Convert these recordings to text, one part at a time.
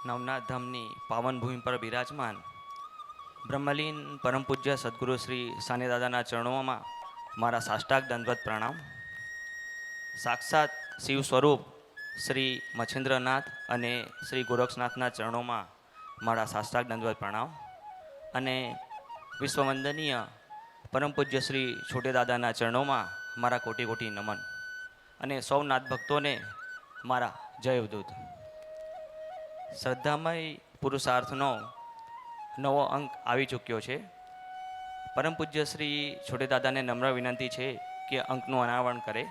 નવનાથ ધામની પાવન ભૂમિ પર બિરાજમાન બ્રહ્મલીન પરમ પૂજ્ય સદગુરુ શ્રી સાને દાદાના ચરણોમાં મારા સાષ્ટાંગ દંડવત પ્રણામ. સાક્ષાત શિવ સ્વરૂપ શ્રી મચ્છેન્દ્રનાથ અને શ્રી ગોરક્ષનાથના ચરણોમાં મારા સાષ્ટાંગ દંડવત પ્રણામ. અને વિશ્વવંદનીય પરમ પૂજ્ય શ્રી છોટે દાદાના ચરણોમાં મારા કોટી કોટી નમન. અને સૌ નાથ ભક્તોને મારા જય અવધૂત. શ્રદ્ધામય પુરુષાર્થનો નવો અંક આવી ચૂક્યો છે. પરમ પૂજ્ય શ્રી છોટે દાદાને નમ્ર વિનંતી છે કે અંકનું અનાવરણ કરે.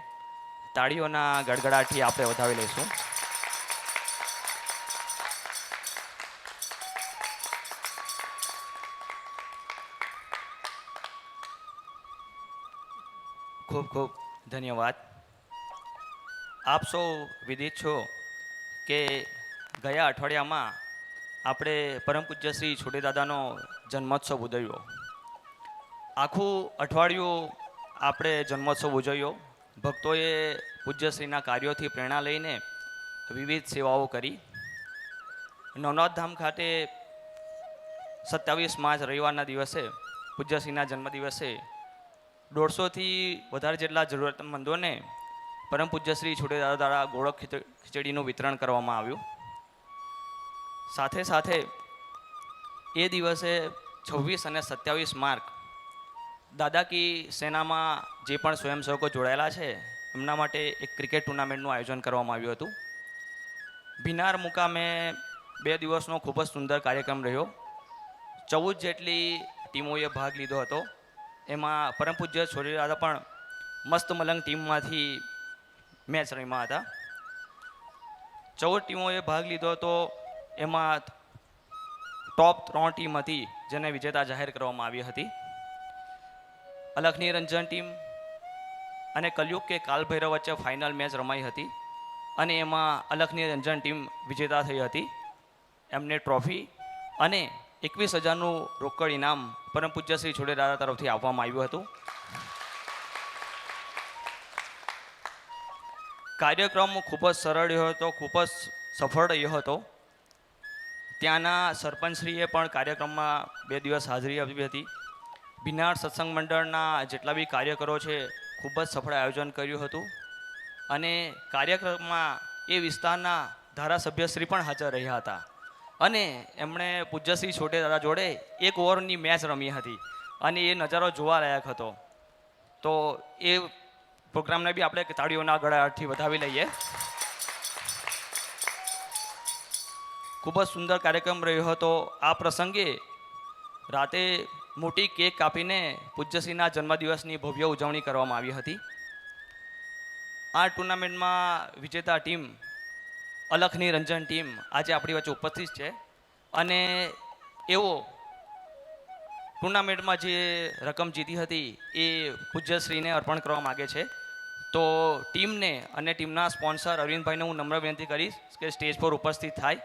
તાળીઓના ગડગડાટથી આપણે વધાવી લઈશું. ખૂબ ખૂબ ધન્યવાદ. આપ સૌ વિદિત છો કે ગયા અઠવાડિયામાં આપણે પરમ પૂજ્ય શ્રી છોટે દાદાનો જન્મોત્સવ ઉજવ્યો. આખું અઠવાડિયું આપણે જન્મોત્સવ ઉજવ્યો. ભક્તોએ પૂજ્યશ્રીના કાર્યોથી પ્રેરણા લઈને વિવિધ સેવાઓ કરી. નવનાથ ધામ ખાતે 27 માર્ચ રવિવારના દિવસે પૂજ્યશ્રીના જન્મદિવસે 150થી વધારે જેટલા જરૂરતમંદોને પરમ પૂજ્ય શ્રી છોટે દાદા દ્વારા ગોળક ખીચડીનું વિતરણ કરવામાં આવ્યું. સાથે સાથે એ દિવસે 26 અને 27 માર્ચ દાદા કી સેનામાં જે પણ સ્વયંસેવકો જોડાયેલા છે એમના માટે એક ક્રિકેટ ટુર્નામેન્ટનું આયોજન કરવામાં આવ્યું હતું. ભીનાર મુકામે 2 દિવસનો ખૂબ જ સુંદર કાર્યક્રમ રહ્યો. 14 જેટલી ટીમોએ ભાગ લીધો હતો. એમાં પરમ પૂજ્ય છોટે દાદા પણ મસ્ત મલંગ ટીમમાંથી મેચ રમ્યા હતા. 14 ટીમોએ ભાગ લીધો હતો. એમાં ટોપ 3 ટીમ હતી જેને વિજેતા જાહેર કરવામાં આવી હતી. અલખ નિરંજન ટીમ અને કલયુગ કે કાલભૈરવ વચ્ચે ફાઇનલ મેચ રમાઈ હતી અને એમાં અલખ નિરંજન ટીમ વિજેતા થઈ હતી. એમને ટ્રોફી અને 21,000નું રોકડ ઇનામ પરમ પૂજ્ય શ્રી છોટે દાદા તરફથી આપવામાં આવ્યું હતું. કાર્યક્રમ ખૂબ જ સરળ રહ્યો હતો, ખૂબ જ સફળ રહ્યો હતો. ત્યાંના સરપંચશ્રીએ પણ કાર્યક્રમમાં 2 દિવસ હાજરી આપી હતી. ભીનાર સત્સંગ મંડળના જેટલા બી કાર્યકરો છે ખૂબ જ સફળ આયોજન કર્યું હતું. અને કાર્યક્રમમાં એ વિસ્તારના ધારાસભ્યશ્રી પણ હાજર રહ્યા હતા અને એમણે પૂજ્યશ્રી છોટે દાદા જોડે 1 ઓવરની મેચ રમી હતી અને એ નજારો જોવા લાયક હતો. તો એ પ્રોગ્રામને બી આપણે તાળીઓના ગળાથી વધાવી લઈએ. ખૂબ જ સુંદર કાર્યક્રમ રહ્યો હતો. આ પ્રસંગે રાતે મોટી કેક કાપીને પૂજ્યશ્રીના જન્મદિવસની ભવ્ય ઉજવણી કરવામાં આવી હતી. આ ટુર્નામેન્ટમાં વિજેતા ટીમ અલખ નિરંજન ટીમ આજે આપણી વચ્ચે ઉપસ્થિત છે અને એવો ટુર્નામેન્ટમાં જે રકમ જીતી હતી એ પૂજ્યશ્રીને અર્પણ કરવા માગે છે. તો ટીમને અને ટીમના સ્પોન્સર અરવિંદભાઈને હું નમ્ર વિનંતી કરીશ કે સ્ટેજ પર ઉપસ્થિત થાય.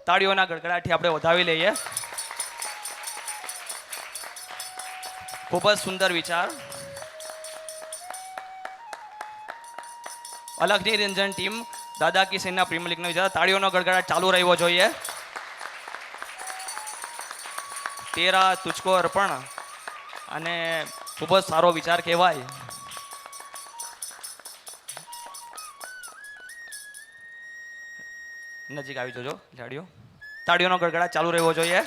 તાળીઓના ગડગડાટથી આપણે વધાવી લઈએ. ખૂબ જ સુંદર વિચાર. અલખ નિરંજન ટીમ દાદા કી સેના પ્રીમિયર લીગનો વિચાર. તાળીઓનો ગડગડાટ ચાલુ રહેવો જોઈએ. તેરા તુચકો અર્પણ અને ખૂબ જ સારો વિચાર કહેવાય. નજીક આવી જજો તાળીઓ. તાળીઓનો ગડગડાટ ચાલુ રહેવો જોઈએ.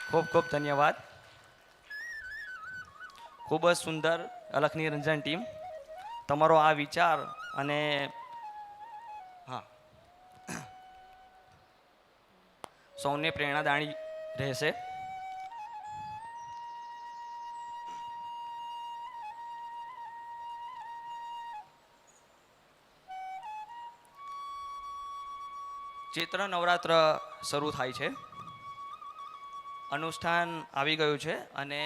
ખૂબ ખૂબ ધન્યવાદ. ખૂબ જ સુંદર અલખ નિરંજન ટીમ. તમારો આ વિચાર અને હા સૌને પ્રેરણાદાયી રહેશે. ચૈત્ર નવરાત્ર શરૂ થાય છે. અનુષ્ઠાન આવી ગયું છે અને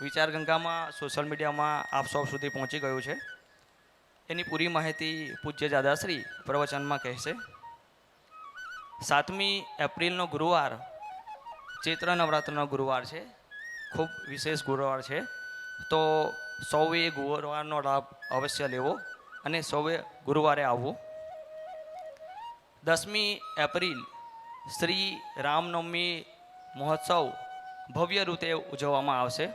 વિચાર ગંગામાં સોશિયલ મીડિયામાં આપ સૌ સુધી પહોંચી ગયું છે. એની પૂરી માહિતી પૂજ્ય દાદાશ્રી પ્રવચનમાં કહેશે. 7મી એપ્રિલનો ગુરુવાર ચૈત્ર નવરાત્રનો ગુરુવાર છે. ખૂબ વિશેષ ગુરુવાર છે. તો સૌએ ગુરુવારનો લાભ અવશ્ય લેવો અને સૌએ ગુરુવારે આવવું. 10મી એપ્રિલ શ્રી રામનવમી મહોત્સવ ભવ્ય રીતે ઉજવવામાં આવશે.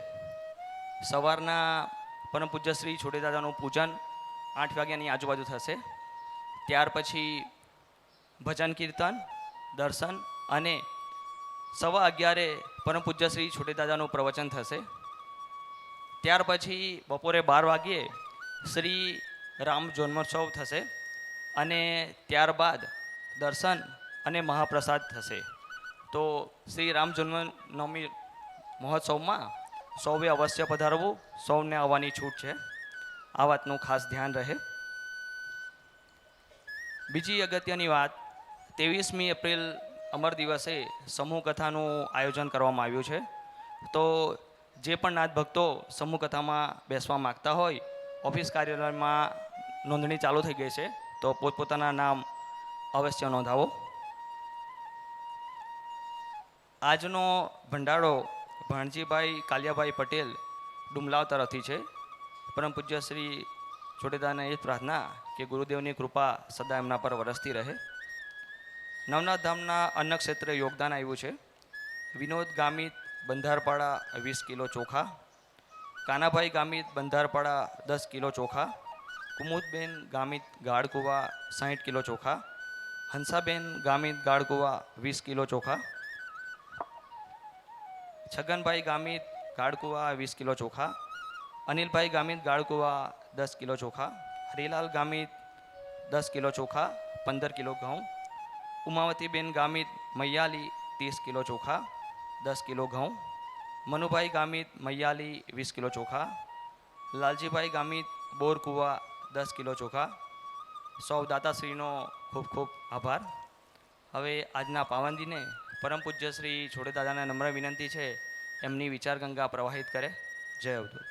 સવારના પરમ પૂજ્ય શ્રી છોટેદાદાનું પૂજન 8 વાગ્યાની આજુબાજુ થશે. ત્યાર પછી ભજન કીર્તન, દર્શન અને 11:15 પરમ પૂજ્ય શ્રી છોટેદાદાનું પ્રવચન થશે. ત્યાર પછી બપોરે 12 વાગ્યે શ્રી રામ જન્મોત્સવ થશે અને ત્યારબાદ દર્શન અને મહાપ્રસાદ થશે. તો શ્રી રામ જન્મનવમી મહોત્સવમાં સૌએ અવશ્ય પધારવું. સૌને આવવાની છૂટ છે, આ વાતનું ખાસ ધ્યાન રહે. બીજી અગત્યની વાત, 23મી એપ્રિલ અમર દિવસે સમૂહ કથાનું આયોજન કરવામાં આવ્યું છે. તો જે પણ નાથ ભક્તો સમૂહ કથામાં બેસવા માગતા હોય, ઓફિસ કાર્યાલયમાં નોંધણી ચાલુ થઈ ગઈ છે, તો પોતપોતાના નામ અવશ્ય નોંધાવો. આજનો ભંડારો ભાણજીભાઈ કાલિયાભાઈ પટેલ ડુમલાવ તરફથી છે. પરમ પૂજ્ય શ્રી છોટેદાદાને એ પ્રાર્થના કે ગુરુદેવની કૃપા સદા એમના પર વરસતી રહે. નવનાથ ધામના અન્ન ક્ષેત્રે યોગદાન આવ્યું છે. વિનોદ ગામિત બંધારપાડા 20 કિલો ચોખા, કાનાભાઈ ગામિત બંધારપાડા 10 કિલો ચોખા, કુમુદબેન ગામિત ગાળકુવા 60 કિલો ચોખા, હંસાબેન ગામિત ગાળકુવા 20 કિલો ચોખા, છગનભાઈ ગામિત ગાળકુવા 20 કિલો ચોખા, અનિલભાઈ ગામિત ગાળકુવા 10 કિલો ચોખા, હરિલાલ ગામિત 10 કિલો ચોખા 15 કિલો ઘઉં, ઉમાવતીબેન ગામિત મૈયાલી 30 કિલો ચોખા 10 કિલો ઘઉં, મનુભાઈ ગામિત મૈયાલી 20 કિલો ચોખા, લાલજીભાઈ ગામિત બોરકુવા 10 કિલો ચોખા. સૌ દાતાશ્રીનો ખૂબ ખૂબ આભાર. હવે આજના પાવન દિને પરમ પૂજ્ય શ્રી છોટેદાદાને નમ્ર વિનંતી છે એમની વિચાર ગંગા પ્રવાહિત કરે. જય અવધૂત.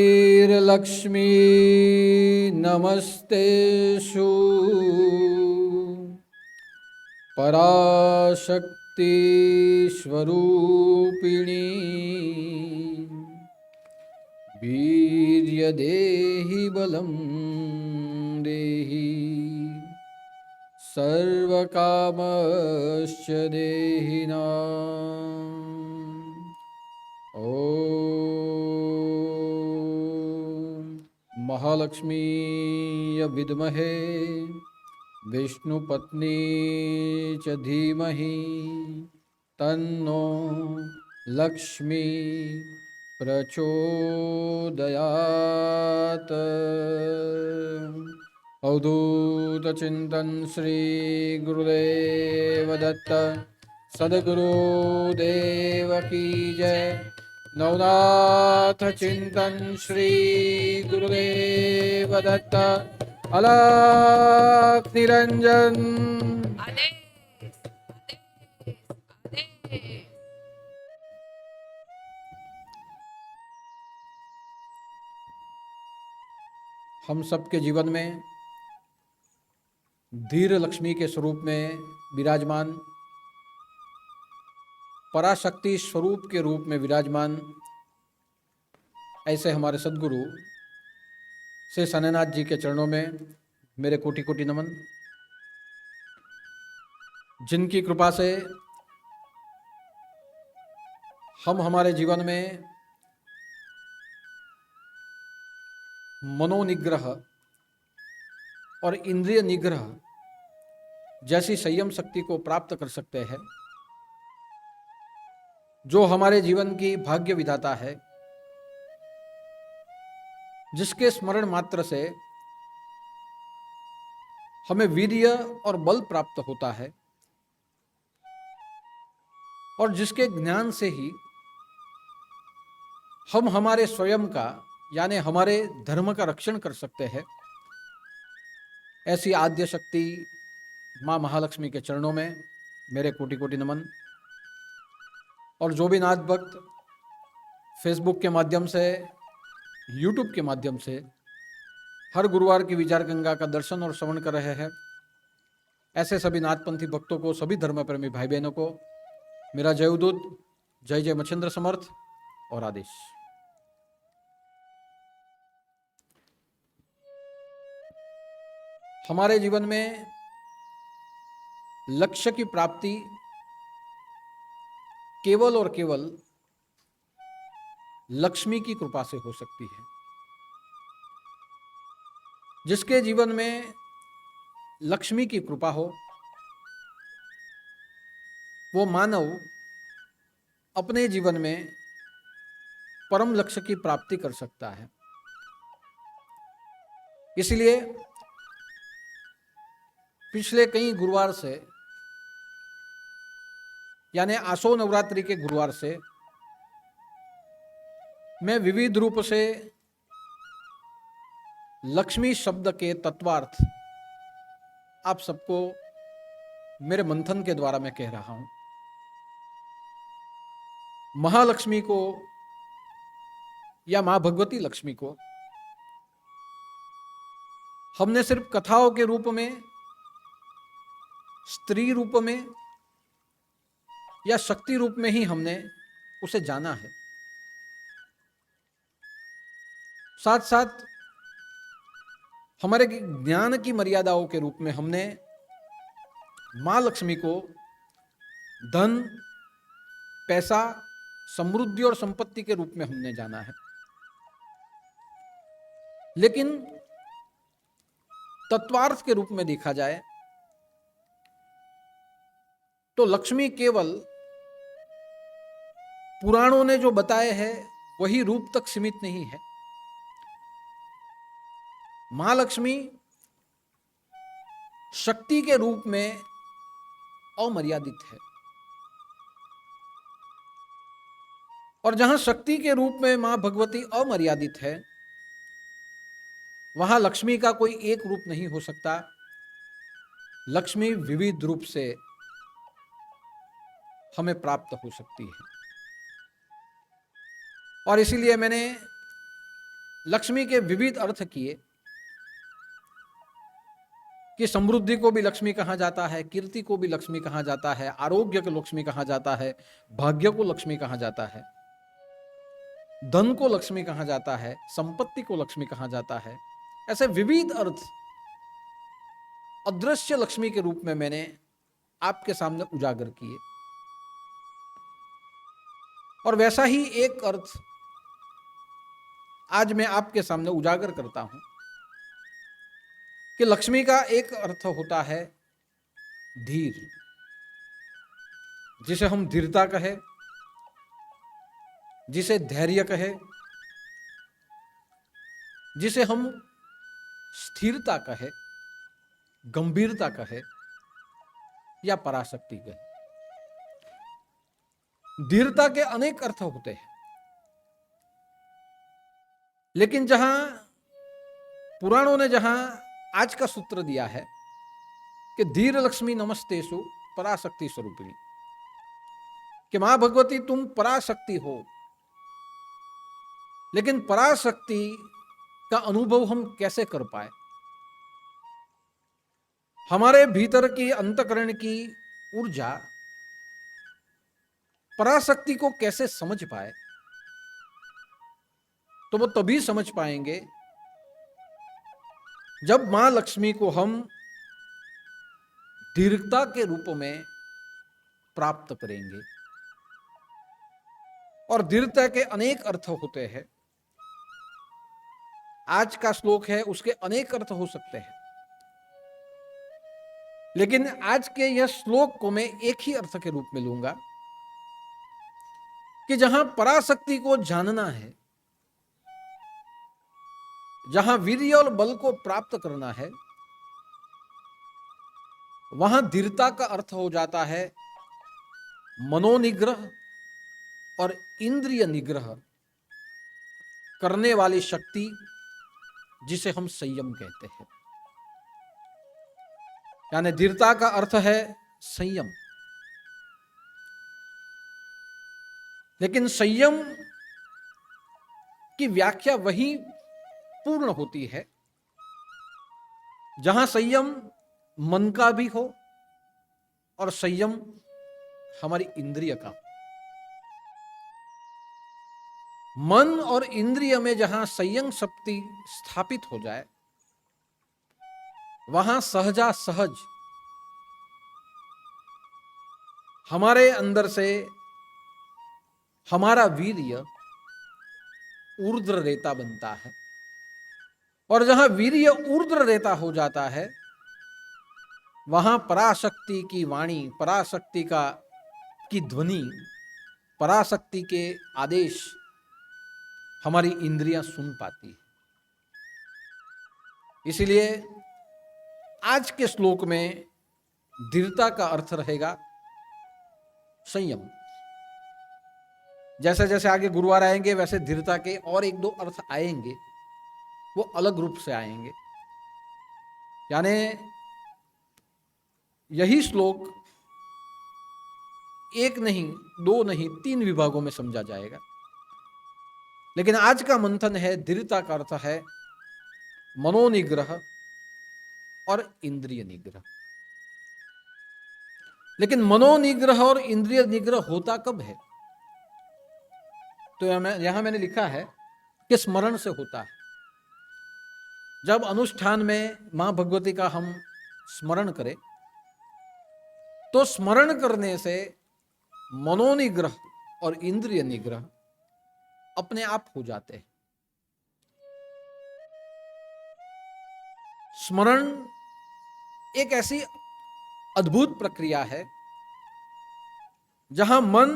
धीरलक्ष्मी नमस्तेषु पराशक्ति स्वरूपिणी वीर्य देहि बलं देहि सर्वकामश्च देहिनाम् ओम महालक्ष्मी विद्महे विष्णुपत्नी च धीमहि तन्नो लक्ष्मी प्रचोदयात्। अवधूत चिंतन श्री गुरुदेव दत्त सद्गुरुदेव की जय। नवनाथ चिंतन श्री गुरुदेव दत्त अलख निरंजन। हम सबके जीवन में धीर लक्ष्मी के स्वरूप में विराजमान, पराशक्ति स्वरूप के रूप में विराजमान ऐसे हमारे सद्गुरु श्री सन्यानाथ जी के चरणों में मेरे कोटि कोटि नमन। जिनकी कृपा से हम हमारे जीवन में मनोनिग्रह और इंद्रिय निग्रह जैसी संयम शक्ति को प्राप्त कर सकते हैं। जो हमारे जीवन की भाग्य विधाता है, जिसके स्मरण मात्र से हमें वीर्य और बल प्राप्त होता है और जिसके ज्ञान से ही हम हमारे स्वयं का यानी हमारे धर्म का रक्षण कर सकते हैं, ऐसी आद्य शक्ति माँ महालक्ष्मी के चरणों में मेरे कोटि कोटि नमन। और जो भी नाथ भक्त फेसबुक के माध्यम से, यूट्यूब के माध्यम से हर गुरुवार की विचार गंगा का दर्शन और श्रवण कर रहे हैं, ऐसे सभी नाथपंथी भक्तों को, सभी धर्म प्रेमी भाई बहनों को मेरा जय उदूत, जय जय मच्छिंद्र समर्थ और आदेश। हमारे जीवन में लक्ष्य की प्राप्ति केवल और केवल लक्ष्मी की कृपा से हो सकती है। जिसके जीवन में लक्ष्मी की कृपा हो, वो मानव अपने जीवन में परम लक्ष्य की प्राप्ति कर सकता है। इसलिए पिछले कई गुरुवार से यानी आसो नवरात्रि के गुरुवार से मैं विविध रूप से लक्ष्मी शब्द के तत्वार्थ आप सबको मेरे मंथन के द्वारा मैं कह रहा हूं। महालक्ष्मी को या मां भगवती लक्ष्मी को हमने सिर्फ कथाओं के रूप में, स्त्री रूप में या शक्ति रूप में ही हमने उसे जाना है। साथ साथ हमारे ज्ञान की मर्यादाओं के रूप में हमने मां लक्ष्मी को धन, पैसा, समृद्धि और संपत्ति के रूप में हमने जाना है। लेकिन तत्वार्थ के रूप में देखा जाए तो लक्ष्मी केवल पुराणों ने जो बताए हैं वही रूप तक सीमित नहीं है। मां लक्ष्मी शक्ति के रूप में अमर्यादित है और जहां शक्ति के रूप में मां भगवती अमर्यादित है, वहां लक्ष्मी का कोई एक रूप नहीं हो सकता। लक्ष्मी विविध रूप से हमें प्राप्त हो सकती है और इसीलिए मैंने लक्ष्मी के विविध अर्थ किए कि समृद्धि को भी लक्ष्मी कहा जाता है, कीर्ति को भी लक्ष्मी कहा जाता है, आरोग्य को लक्ष्मी कहा जाता है, भाग्य को लक्ष्मी कहा जाता है, धन को लक्ष्मी कहा जाता है, संपत्ति को लक्ष्मी कहा जाता है। ऐसे विविध अर्थ अदृश्य लक्ष्मी के रूप में मैंने आपके सामने उजागर किए और वैसा ही एक अर्थ आज मैं आपके सामने उजागर करता हूं कि लक्ष्मी का एक अर्थ होता है धीर, जिसे हम धीरता कहे, जिसे धैर्य कहे, जिसे हम स्थिरता कहे, गंभीरता कहे या पराशक्ति कहे। धीरता के अनेक अर्थ होते हैं, लेकिन जहां पुराणों ने जहां आज का सूत्र दिया है कि धीर लक्ष्मी नमस्तेषु पराशक्ति स्वरूपिणी, कि मां भगवती तुम पराशक्ति हो, लेकिन पराशक्ति का अनुभव हम कैसे कर पाए, हमारे भीतर की अंतःकरण की ऊर्जा पराशक्ति को कैसे समझ पाए, तो वो तभी समझ पाएंगे जब मां लक्ष्मी को हम दीर्घता के रूप में प्राप्त करेंगे। और दीर्घता के अनेक अर्थ होते हैं। आज का श्लोक है, उसके अनेक अर्थ हो सकते हैं, लेकिन आज के यह श्लोक को मैं एक ही अर्थ के रूप में लूंगा कि जहां पराशक्ति को जानना है, जहां वीर्य और बल को प्राप्त करना है, वहां धीरता का अर्थ हो जाता है मनोनिग्रह और इंद्रिय निग्रह करने वाली शक्ति, जिसे हम संयम कहते हैं। यानी धीरता का अर्थ है संयम। लेकिन संयम की व्याख्या वही पूर्ण होती है जहां संयम मन का भी हो और संयम हमारी इंद्रिय का। मन और इंद्रिय में जहां संयम शक्ति स्थापित हो जाए, वहां सहजा सहज हमारे अंदर से हमारा वीर्य ऊर्ध्व रेता बनता है। और जहां वीर्य ऊर्ध्व रेता हो जाता है, वहां पराशक्ति की वाणी, पराशक्ति की ध्वनि, पराशक्ति के आदेश हमारी इंद्रियां सुन पाती है। इसीलिए आज के श्लोक में धीरता का अर्थ रहेगा संयम। जैसे जैसे आगे गुरुवार आएंगे, वैसे धीरता के और एक दो अर्थ आएंगे, वो अलग रूप से आएंगे। यानी यही श्लोक एक नहीं, दो नहीं, 3 विभागों में समझा जाएगा। लेकिन आज का मंथन है, धीरता का अर्थ है मनोनिग्रह और इंद्रिय निग्रह। लेकिन मनोनिग्रह और इंद्रिय निग्रह होता कब है? तो यहां मैंने लिखा है कि स्मरण से होता है। जब अनुष्ठान में मां भगवती का हम स्मरण करें, तो स्मरण करने से मनोनिग्रह और इंद्रिय निग्रह अपने आप हो जाते हैं। स्मरण एक ऐसी अद्भुत प्रक्रिया है जहां मन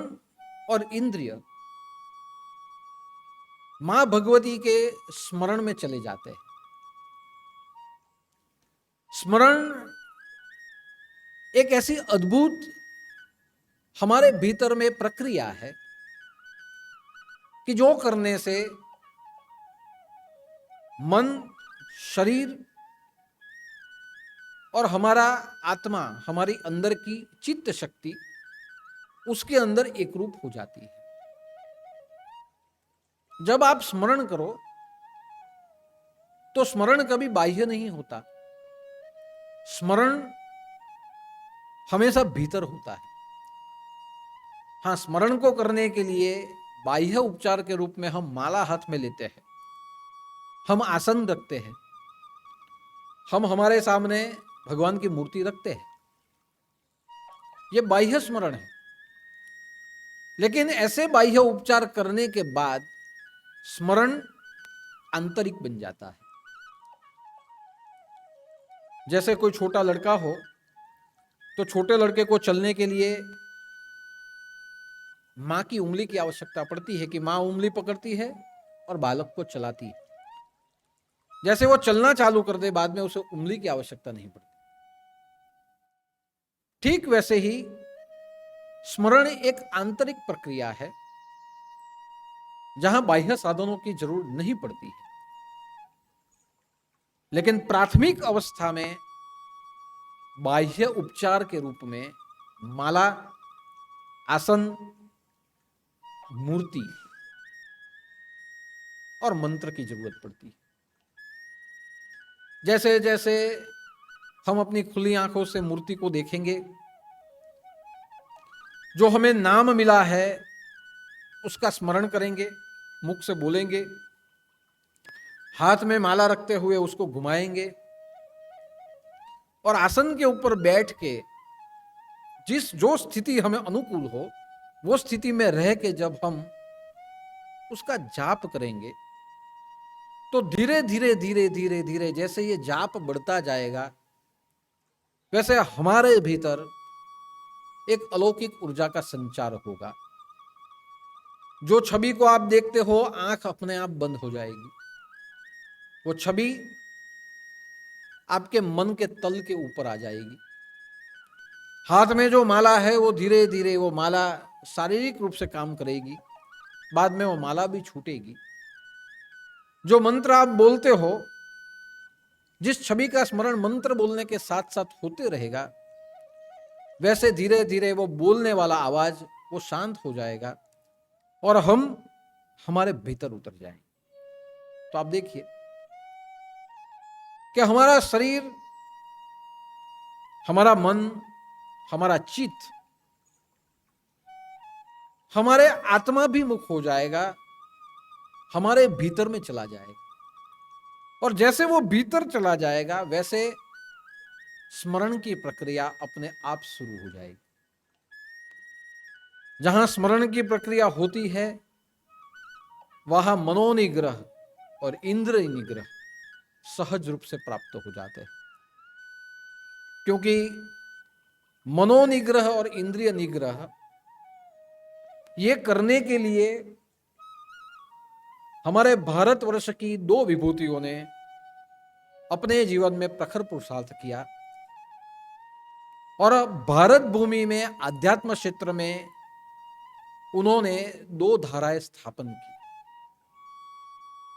और इंद्रिय मां भगवती के स्मरण में चले जाते हैं। स्मरण एक ऐसी अद्भुत हमारे भीतर में प्रक्रिया है कि जो करने से मन, शरीर और हमारा आत्मा, हमारी अंदर की चित्त शक्ति उसके अंदर एक रूप हो जाती है। जब आप स्मरण करो तो स्मरण कभी बाह्य नहीं होता, स्मरण हमेशा भीतर होता है। हाँ, स्मरण को करने के लिए बाह्य उपचार के रूप में हम माला हाथ में लेते हैं, हम आसन रखते हैं, हम हमारे सामने भगवान की मूर्ति रखते हैं, ये बाह्य स्मरण है। लेकिन ऐसे बाह्य उपचार करने के बाद स्मरण आंतरिक बन जाता है। जैसे कोई छोटा लड़का हो तो छोटे लड़के को चलने के लिए मां की उंगली की आवश्यकता पड़ती है कि मां उंगली पकड़ती है और बालक को चलाती है। जैसे वो चलना चालू कर दे, बाद में उसे उंगली की आवश्यकता नहीं पड़ती। ठीक वैसे ही स्मरण एक आंतरिक प्रक्रिया है जहां बाह्य साधनों की जरूरत नहीं पड़ती है। लेकिन प्राथमिक अवस्था में बाह्य उपचार के रूप में माला, आसन, मूर्ति और मंत्र की जरूरत पड़ती है। जैसे जैसे हम अपनी खुली आंखों से मूर्ति को देखेंगे, जो हमें नाम मिला है उसका स्मरण करेंगे, मुख से बोलेंगे, हाथ में माला रखते हुए उसको घुमाएंगे और आसन के ऊपर बैठ के जो स्थिति हमें अनुकूल हो, वो स्थिति में रह के जब हम उसका जाप करेंगे, तो धीरे धीरे धीरे धीरे धीरे जैसे ये जाप बढ़ता जाएगा, वैसे हमारे भीतर एक अलौकिक ऊर्जा का संचार होगा। जो छवि को आप देखते हो आंख अपने आप बंद हो जाएगी। वो छवि आपके मन के तल के ऊपर आ जाएगी। हाथ में जो माला है वो धीरे धीरे वो माला शारीरिक रूप से काम करेगी, बाद में वो माला भी छूटेगी। जो मंत्र आप बोलते हो, जिस छवि का स्मरण मंत्र बोलने के साथ साथ होते रहेगा, वैसे धीरे धीरे वो बोलने वाला आवाज वो शांत हो जाएगा और हम हमारे भीतर उतर जाएंगे। तो आप देखिए कि हमारा शरीर, हमारा मन, हमारा चित्त हमारे आत्मा भी मुख हो जाएगा, हमारे भीतर में चला जाएगा। और जैसे वो भीतर चला जाएगा वैसे स्मरण की प्रक्रिया अपने आप शुरू हो जाएगी। जहां स्मरण की प्रक्रिया होती है वहां मनोनिग्रह और इंद्रिय निग्रह सहज रूप से प्राप्त हो जाते हैं। क्योंकि मनोनिग्रह और इंद्रिय निग्रह ये करने के लिए हमारे भारतवर्ष की 2 विभूतियों ने अपने जीवन में प्रखर पुरुषार्थ किया और भारत भूमि में अध्यात्म क्षेत्र में उन्होंने 2 धाराएं स्थापन की।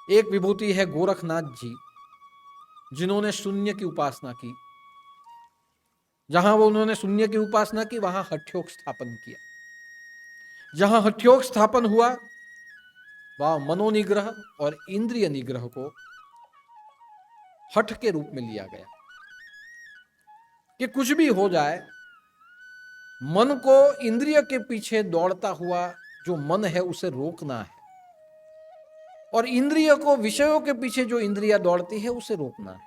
एक विभूति है गोरखनाथ जी, जिन्होंने शून्य की उपासना की। जहां वो उन्होंने शून्य की उपासना की वहां हठयोग स्थापन किया। जहां हठयोग स्थापन हुआ वहां मनोनिग्रह और इंद्रिय निग्रह को हठ के रूप में लिया गया कि कुछ भी हो जाए, मन को इंद्रिय के पीछे दौड़ता हुआ जो मन है उसे रोकना है, और इंद्रिय को विषयों के पीछे जो इंद्रियां दौड़ती है उसे रोकना है।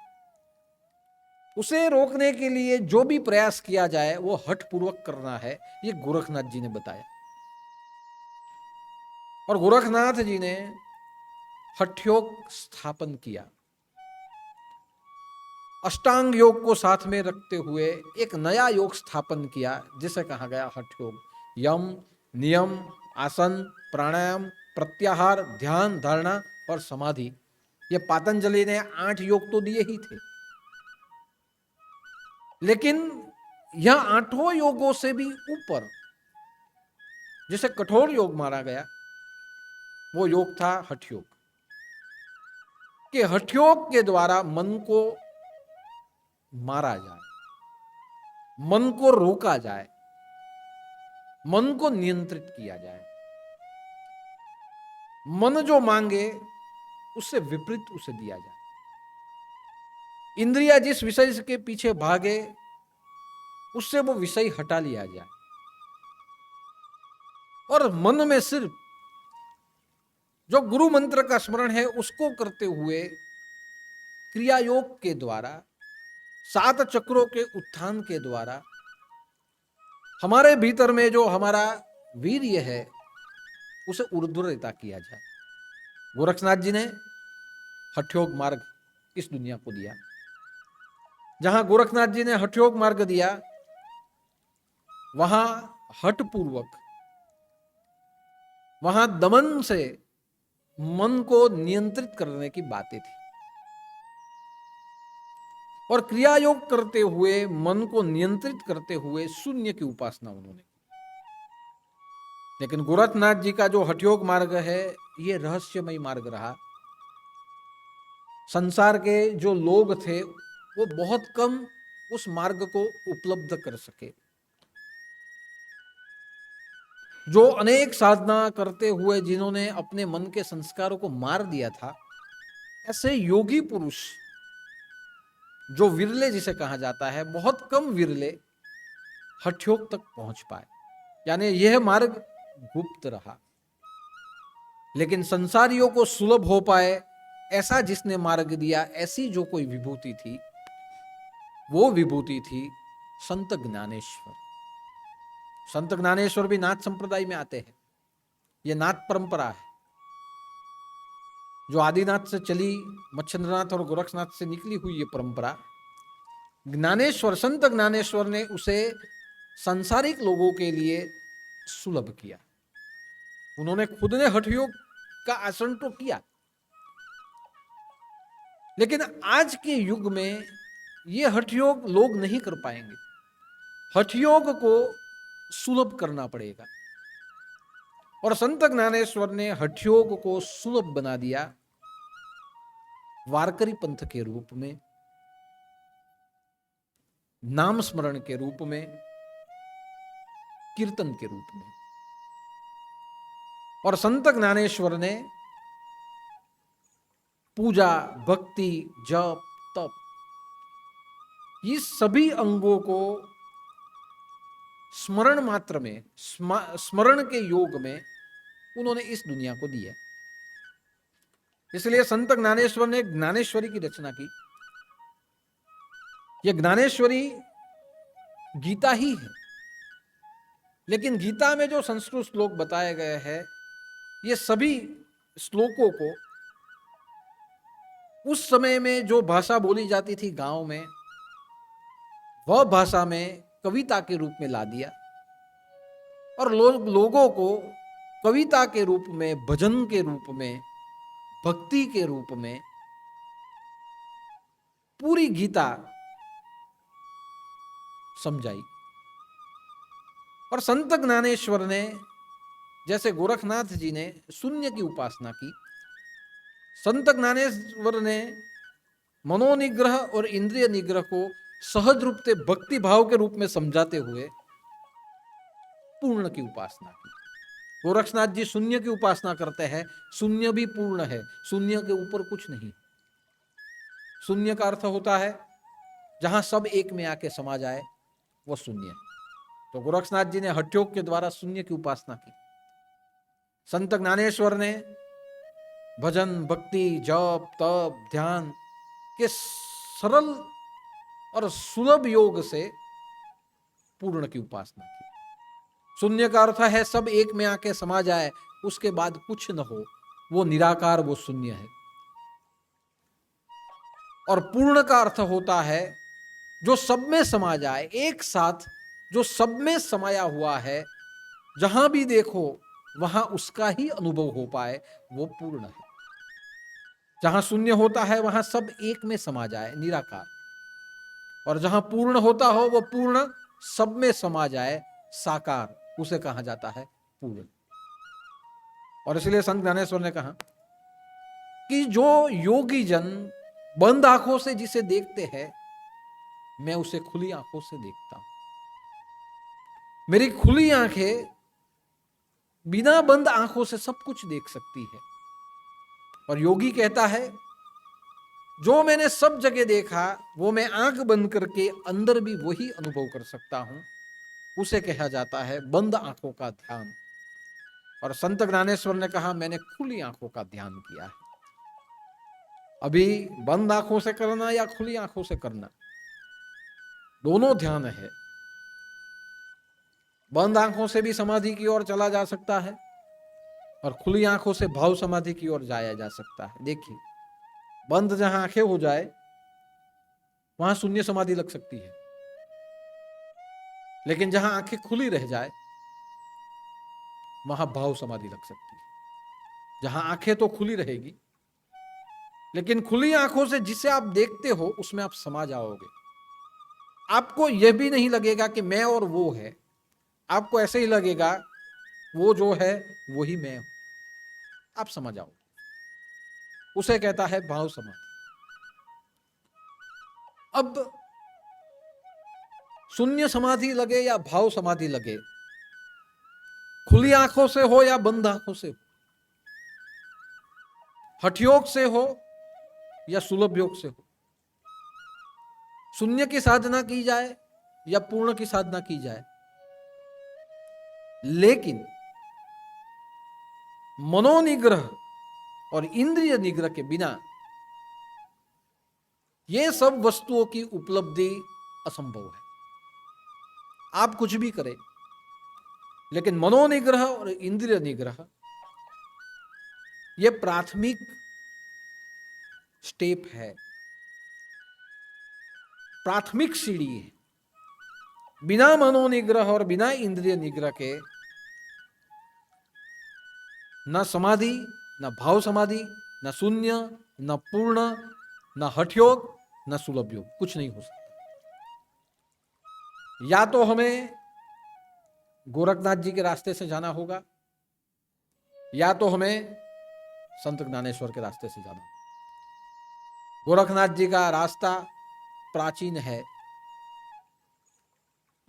उसे रोकने के लिए जो भी प्रयास किया जाए वो हठ पूर्वक करना है, ये गोरखनाथ जी ने बताया। और गोरखनाथ जी ने हठयोग स्थापन किया। अष्टांग योग को साथ में रखते हुए एक नया योग स्थापन किया जिसे कहा गया हठयोग। यम, नियम, आसन, प्राणायाम, प्रत्याहार, ध्यान, धारणा और समाधि, ये पातंजलि ने 8 योग तो दिए ही थे, लेकिन यह 8 योगों से भी ऊपर जिसे कठोर योग माना गया वो योग था हठयोग। कि हठयोग के द्वारा मन को मारा जाए, मन को रोका जाए, मन को नियंत्रित किया जाए। मन जो मांगे उससे विपरीत उसे दिया जाए। इंद्रिया जिस विषय के पीछे भागे उससे वो विषय हटा लिया जाए और मन में सिर्फ जो गुरु मंत्र का स्मरण है उसको करते हुए क्रिया योग के द्वारा, 7 चक्रों के उत्थान के द्वारा हमारे भीतर में जो हमारा वीर्य है उसे ऊर्ध्वरेता किया जाए। गोरखनाथ जी ने हठयोग मार्ग इस दुनिया को दिया। जहां गोरखनाथ जी ने हठयोग मार्ग दिया वहां हठ पूर्वक, वहां दमन से मन को नियंत्रित करने की बातें थी। और क्रिया योग करते हुए, मन को नियंत्रित करते हुए शून्य की उपासना उन्होंने। लेकिन गोरखनाथ जी का जो हठयोग मार्ग है ये रहस्यमय मार्ग रहा। संसार के जो लोग थे वो बहुत कम उस मार्ग को उपलब्ध कर सके। जो अनेक साधना करते हुए जिन्होंने अपने मन के संस्कारों को मार दिया था, ऐसे योगी पुरुष जो विरले जिसे कहा जाता है, बहुत कम विरले हठयोग तक पहुंच पाए। यानी यह मार्ग गुप्त रहा। लेकिन संसारियों को सुलभ हो पाए ऐसा जिसने मार्ग दिया, ऐसी जो कोई विभूति थी वो विभूति थी संत ज्ञानेश्वर। संत ज्ञानेश्वर भी नाथ संप्रदाय में आते हैं। यह नाथ परंपरा है जो आदिनाथ से चली, मच्छिंद्रनाथ और गोरखनाथ से निकली हुई ये परंपरा। ज्ञानेश्वर, संत ज्ञानेश्वर ने उसे सांसारिक लोगों के लिए सुलभ किया। उन्होंने खुद ने हठ योग का आचरण तो किया, लेकिन आज के युग में ये हठ योग लोग नहीं कर पाएंगे। हठ योग को सुलभ करना पड़ेगा, और संत ज्ञानेश्वर ने हठ योग को सुलभ बना दिया वारकरी पंथ के रूप में, नाम स्मरण के रूप में, कीर्तन के रूप में। और संत ज्ञानेश्वर ने पूजा, भक्ति, जप, तप, ये सभी अंगों को स्मरण मात्र में, स्मरण के योग में उन्होंने इस दुनिया को दिया। इसलिए संत ज्ञानेश्वर ने ज्ञानेश्वरी की रचना की। यह ज्ञानेश्वरी गीता ही है, लेकिन गीता में जो संस्कृत श्लोक बताए गए हैं, ये सभी श्लोकों को उस समय में जो भाषा बोली जाती थी गांव में, वह भाषा में कविता के रूप में ला दिया, और लोगों को कविता के रूप में, भजन के रूप में, भक्ति के रूप में पूरी गीता समझाई। और संत ज्ञानेश्वर ने, जैसे गोरखनाथ जी ने शून्य की उपासना की, संत ज्ञानेश्वर ने मनोनिग्रह और इंद्रिय निग्रह को सहज रूप से भक्ति भाव के रूप में समझाते हुए पूर्ण की उपासना की। गोरखनाथ जी शून्य की उपासना करते हैं, शून्य भी पूर्ण है, शून्य के ऊपर कुछ नहीं। शून्य का अर्थ होता है जहां सब एक में आके समा जाए, वो शून्य है। तो गोरखनाथ जी ने हठ योग के द्वारा शून्य की उपासना की। संत ज्ञानेश्वर ने भजन, भक्ति, जप, तप, ध्यान के सरल और सुलभ योग से पूर्ण की उपासना की। शून्य का अर्थ है सब एक में आके समा जाए, उसके बाद कुछ न हो, वो निराकार, वो शून्य है। और पूर्ण का अर्थ होता है जो सब में समा जाए, एक साथ जो सब में समाया हुआ है, जहां भी देखो वहां उसका ही अनुभव हो पाए, वो पूर्ण है। जहां शून्य होता है वहां सब एक में समा जाए, निराकार। और जहां पूर्ण होता हो, वो पूर्ण सब में समा जाए, साकार, उसे कहा जाता है पूर्ण। और इसलिए संत ज्ञानेश्वर ने कहा कि जो योगी जन बंद आंखों से जिसे देखते हैं, मैं उसे खुली आंखों से देखता हूं। मेरी खुली आंखें बिना बंद आंखों से सब कुछ देख सकती है। और योगी कहता है जो मैंने सब जगह देखा, वो मैं आंख बंद करके अंदर भी वही अनुभव कर सकता हूं, उसे कहा जाता है बंद आंखों का ध्यान। और संत ज्ञानेश्वर ने कहा मैंने खुली आंखों का ध्यान किया है। अभी बंद आंखों से करना या खुली आंखों से करना, दोनों ध्यान है। बंद आंखों से भी समाधि की ओर चला जा सकता है, और खुली आंखों से भाव समाधि की ओर जाया जा सकता है। देखिए, बंद जहां आंखें हो जाए वहां शून्य समाधि लग सकती है, लेकिन जहां आंखें खुली रह जाए वहां भाव समाधि लग सकती है। जहां आंखें तो खुली रहेगी, लेकिन खुली आंखों से जिसे आप देखते हो उसमें आप समा जाओगे। आपको यह भी नहीं लगेगा कि मैं और वो है, आपको ऐसे ही लगेगा वो जो है वही मैं हूं, आप समा जाओ। उसे कहता है भाव समाधि। अब शून्य समाधि लगे या भाव समाधि लगे, खुली आंखों से हो या बंद आंखों से हो, हठ योग से हो या सुलभ योग से हो, शून्य की साधना की जाए या पूर्ण की साधना की जाए, लेकिन मनोनिग्रह और इंद्रिय निग्रह के बिना ये सब वस्तुओं की उपलब्धि असंभव है। आप कुछ भी करें, लेकिन मनोनिग्रह और इंद्रिय निग्रह ये प्राथमिक स्टेप है, प्राथमिक सीढ़ी है। बिना मनोनिग्रह और बिना इंद्रिय निग्रह के न समाधि, न भाव समाधि, न शून्य, न पूर्ण, न हठ योग, न सुलभ योग, कुछ नहीं हो सकता। या तो हमें गोरखनाथ जी के रास्ते से जाना होगा, या तो हमें संत ज्ञानेश्वर के रास्ते से जाना होगा। गोरखनाथ जी का रास्ता प्राचीन है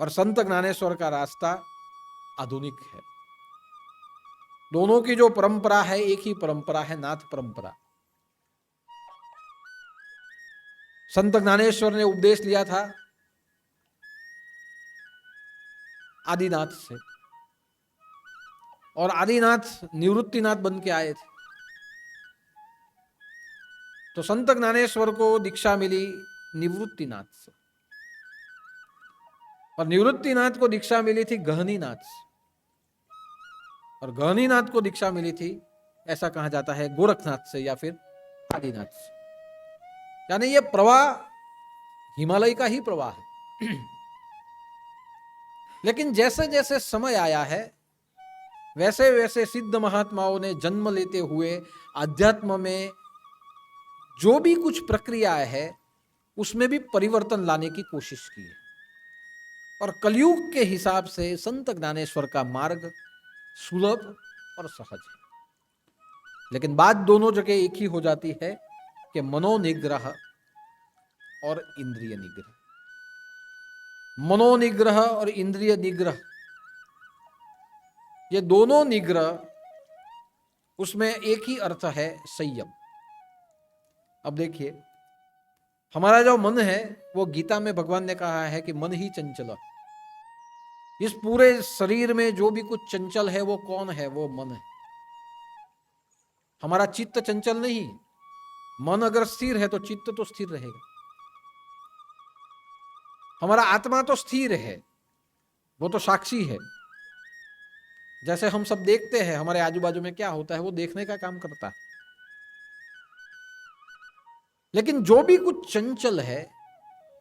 और संत ज्ञानेश्वर का रास्ता आधुनिक है। दोनों की जो परंपरा है एक ही परंपरा है, नाथ परंपरा। संत ज्ञानेश्वर ने उपदेश लिया था आदिनाथ से, और आदिनाथ निवृत्तिनाथ बन के आए थे। तो संत ज्ञानेश्वर को दीक्षा मिली निवृत्तिनाथ से, और निवृत्तिनाथ को दीक्षा मिली थी गहनीनाथ से, और गहनीनाथ को दीक्षा मिली थी, ऐसा कहा जाता है, गोरखनाथ से या फिर आदिनाथ से। यानी ये प्रवाह हिमालय का ही प्रवाह है। लेकिन जैसे जैसे समय आया है वैसे वैसे सिद्ध महात्माओं ने जन्म लेते हुए अध्यात्म में जो भी कुछ प्रक्रिया है उसमें भी परिवर्तन लाने की कोशिश की है। और कलयुग के हिसाब से संत ज्ञानेश्वर का मार्ग सुलभ और सहज है। लेकिन बात दोनों जगह एक ही हो जाती है कि मनोनिग्रह और इंद्रिय निग्रह। मनोनिग्रह और इंद्रिय निग्रह, ये दोनों निग्रह, उसमें एक ही अर्थ है, संयम। अब देखिए, हमारा जो मन है वो गीता में भगवान ने कहा है कि मन ही चंचल। इस पूरे शरीर में जो भी कुछ चंचल है वो कौन है? वो मन है। हमारा चित्त चंचल नहीं। मन अगर स्थिर है तो चित्त तो स्थिर रहेगा। हमारा आत्मा तो स्थिर है, वो तो साक्षी है। जैसे हम सब देखते हैं हमारे आजू बाजू में क्या होता है, वो देखने का काम करता है। लेकिन जो भी कुछ चंचल है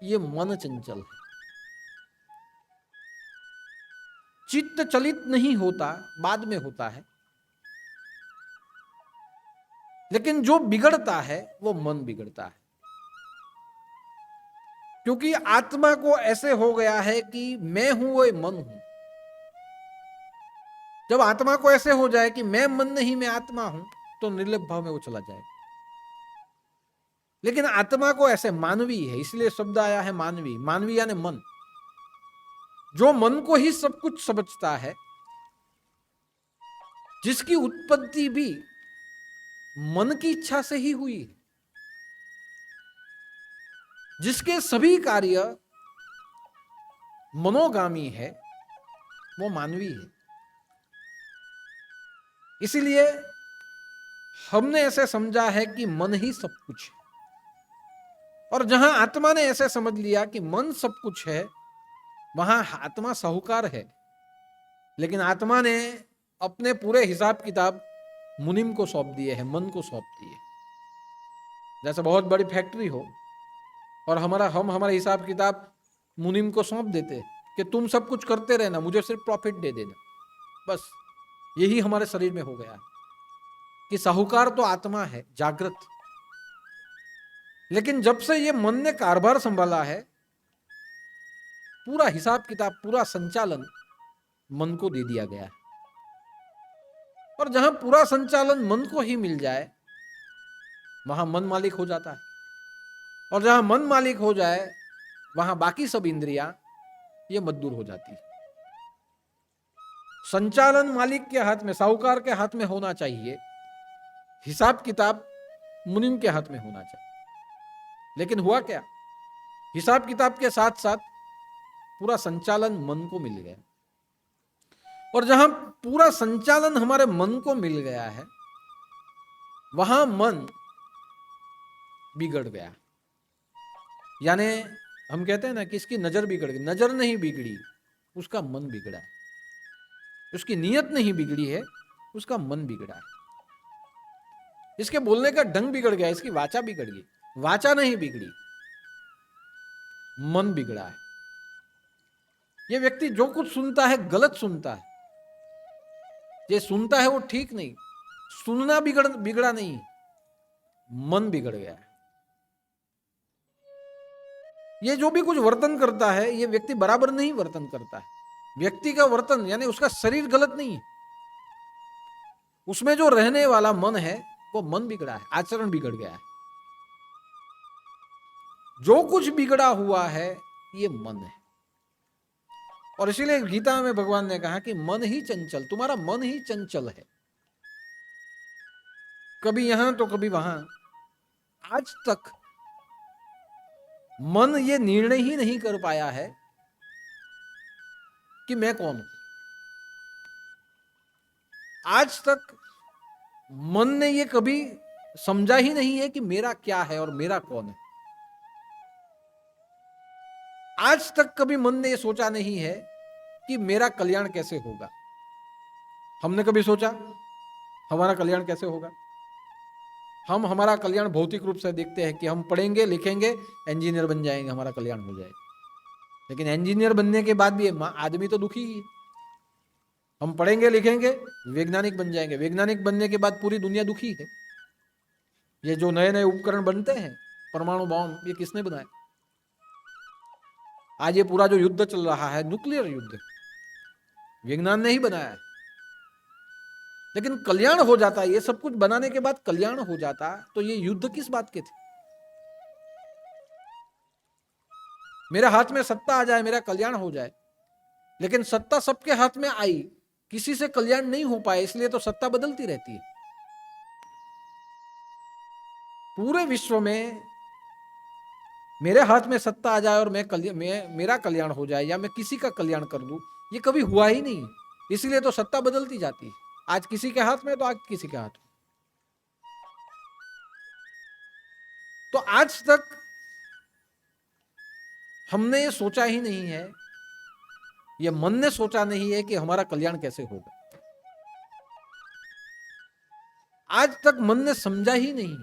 ये मन चंचल है। चित्त चलित नहीं होता, बाद में होता है। लेकिन जो बिगड़ता है वो मन बिगड़ता है, क्योंकि आत्मा को ऐसे हो गया है कि मैं हूं वो मन हूं। जब आत्मा को ऐसे हो जाए कि मैं मन नहीं मैं आत्मा हूं, तो निर्लिप्त भाव में वो चला जाए। लेकिन आत्मा को ऐसे मानवी है, इसलिए शब्द आया है मानवी। मानवी यानी मन, जो मन को ही सब कुछ समझता है, जिसकी उत्पत्ति भी मन की इच्छा से ही हुई है, जिसके सभी कार्य मनोगामी है, वो मानवी है। इसीलिए हमने ऐसे समझा है कि मन ही सब कुछ है। और जहां आत्मा ने ऐसे समझ लिया कि मन सब कुछ है, वहां आत्मा साहूकार है। लेकिन आत्मा ने अपने पूरे हिसाब किताब मुनिम को सौंप दिए हैं, मन को सौंप दिए। जैसे बहुत बड़ी फैक्ट्री हो और हमारा हिसाब किताब मुनिम को सौंप देते कि तुम सब कुछ करते रहना, मुझे सिर्फ प्रॉफिट दे देना। बस यही हमारे शरीर में हो गया है कि साहूकार तो आत्मा है, जागृत। लेकिन जब से ये मन ने कारभार संभाला है, पूरा हिसाब किताब, पूरा संचालन मन को दे दिया गया है। और जहां पूरा संचालन मन को ही मिल जाए, वहां मन मालिक हो जाता है। और जहां मन मालिक हो जाए, वहां बाकी सब इंद्रियां ये मजदूर हो जाती है। संचालन मालिक के हाथ में, साहूकार के हाथ में होना चाहिए, हिसाब किताब मुनिम के हाथ में होना चाहिए। लेकिन हुआ क्या? हिसाब किताब के साथ साथ पूरा संचालन मन को मिल गया। और जहां पूरा संचालन हमारे मन को मिल गया है, वहां मन बिगड़ गया। यानी हम कहते हैं ना कि इसकी नजर बिगड़ गई। नजर नहीं बिगड़ी, उसका मन बिगड़ा है। उसकी नीयत नहीं बिगड़ी है, उसका मन बिगड़ा है। इसके बोलने का ढंग बिगड़ गया, इसकी वाचा बिगड़ गई। वाचा नहीं बिगड़ी, मन बिगड़ा है। ये व्यक्ति जो कुछ सुनता है गलत सुनता है। ये सुनता है वो ठीक नहीं, सुनना बिगड़ा नहीं, मन बिगड़ गया है। ये जो भी कुछ वर्तन करता है, ये व्यक्ति बराबर नहीं वर्तन करता है। व्यक्ति का वर्तन यानी उसका शरीर गलत नहीं है, उसमें जो रहने वाला मन है वो मन बिगड़ा है, आचरण बिगड़ गया है। जो कुछ बिगड़ा हुआ है ये मन है। और इसीलिए गीता में भगवान ने कहा कि मन ही चंचल, तुम्हारा मन ही चंचल है, कभी यहां तो कभी वहां। आज तक मन ये निर्णय ही नहीं कर पाया है कि मैं कौन हूं। आज तक मन ने ये कभी समझा ही नहीं है कि मेरा क्या है और मेरा कौन है। आज तक कभी मन ने ये सोचा नहीं है कि मेरा कल्याण कैसे होगा। हमने कभी सोचा हमारा कल्याण कैसे होगा? हम हमारा कल्याण भौतिक रूप से देखते हैं कि हम पढ़ेंगे लिखेंगे इंजीनियर बन जाएंगे, हमारा कल्याण हो जाएगा। लेकिन इंजीनियर बनने के बाद भी आदमी तो दुखी ही है। हम पढ़ेंगे लिखेंगे वैज्ञानिक बन जाएंगे, वैज्ञानिक बनने के बाद पूरी दुनिया दुखी है। ये जो नए नए उपकरण बनते हैं, परमाणु बॉम्ब, ये किसने बनाए? आज ये पूरा जो युद्ध चल रहा है, न्यूक्लियर युद्ध, विज्ञान ने ही बनाया है। लेकिन कल्याण हो जाता, ये सब कुछ बनाने के बाद कल्याण हो जाता, तो ये युद्ध किस बात के थे? मेरे हाथ में सत्ता आ जाए, मेरा कल्याण हो जाए। लेकिन सत्ता सबके हाथ में आई, किसी से कल्याण नहीं हो पाए, इसलिए तो सत्ता बदलती रहती है। पूरे विश्व में मेरे हाथ में सत्ता आ जाए और मेरा कल्याण हो जाए या मैं किसी का कल्याण कर दूं, ये कभी हुआ ही नहीं। इसलिए तो सत्ता बदलती जाती है, आज किसी के हाथ में तो आज किसी के हाथ में। तो आज तक हमने ये सोचा ही नहीं है, ये मन ने सोचा नहीं है कि हमारा कल्याण कैसे होगा। आज तक मन ने समझा ही नहीं,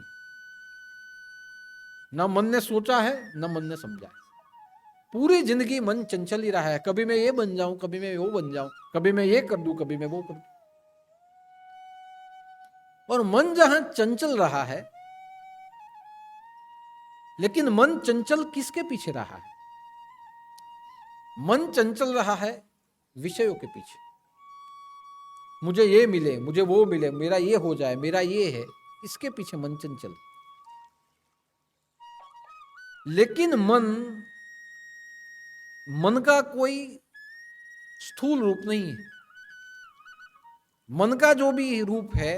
ना मन ने सोचा है ना मन ने समझा है। पूरी जिंदगी मन चंचल ही रहा है, कभी मैं ये बन जाऊं, कभी मैं वो बन जाऊं, कभी मैं ये कर दूं, कभी मैं वो कर दूं। और मन जहां चंचल रहा है, लेकिन मन चंचल किसके पीछे रहा है? मन चंचल रहा है विषयों के पीछे। मुझे ये मिले, मुझे वो मिले, मेरा ये हो जाए, मेरा ये है, इसके पीछे मन चंचल। लेकिन मन का कोई स्थूल रूप नहीं है। मन का जो भी रूप है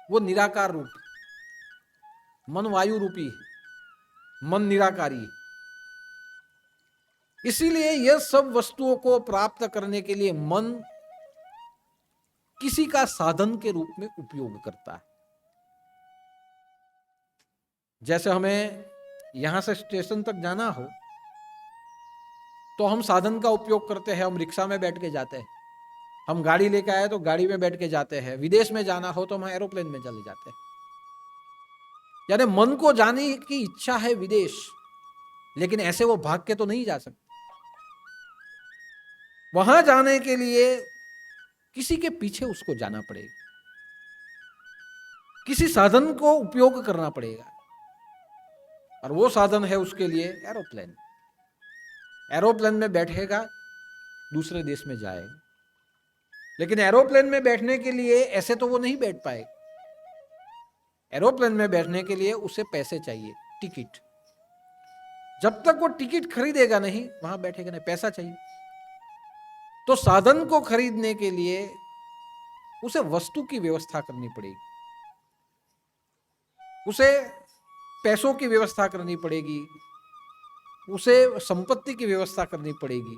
वो निराकार रूप है। मन वायु रूपी है, मन निराकारी है। इसीलिए यह सब वस्तुओं को प्राप्त करने के लिए मन किसी का साधन के रूप में उपयोग करता है। जैसे हमें यहां से स्टेशन तक जाना हो तो हम साधन का उपयोग करते हैं, हम रिक्शा में बैठ के जाते हैं। हम गाड़ी लेकर आए तो गाड़ी में बैठ के जाते हैं। विदेश में जाना हो तो हम एरोप्लेन में चले जाते हैं। यानी मन को जाने की इच्छा है विदेश, लेकिन ऐसे वो भाग के तो नहीं जा सकते। वहां जाने के लिए किसी के पीछे उसको जाना पड़ेगा, किसी साधन को उपयोग करना पड़ेगा, और वो साधन है उसके लिए एरोप्लेन। एरोप्लेन में बैठेगा, दूसरे देश में जाएगा। लेकिन एरोप्लेन में बैठने के लिए ऐसे तो वो नहीं बैठ पाएगा। एरोप्लेन में बैठने के लिए उसे पैसे चाहिए, टिकट। जब तक वो टिकट खरीदेगा नहीं, वहां बैठेगा नहीं, पैसा चाहिए। तो साधन को खरीदने के लिए उसे वस्तु की व्यवस्था करनी पड़ेगी, उसे पैसों की व्यवस्था करनी पड़ेगी, उसे संपत्ति की व्यवस्था करनी पड़ेगी,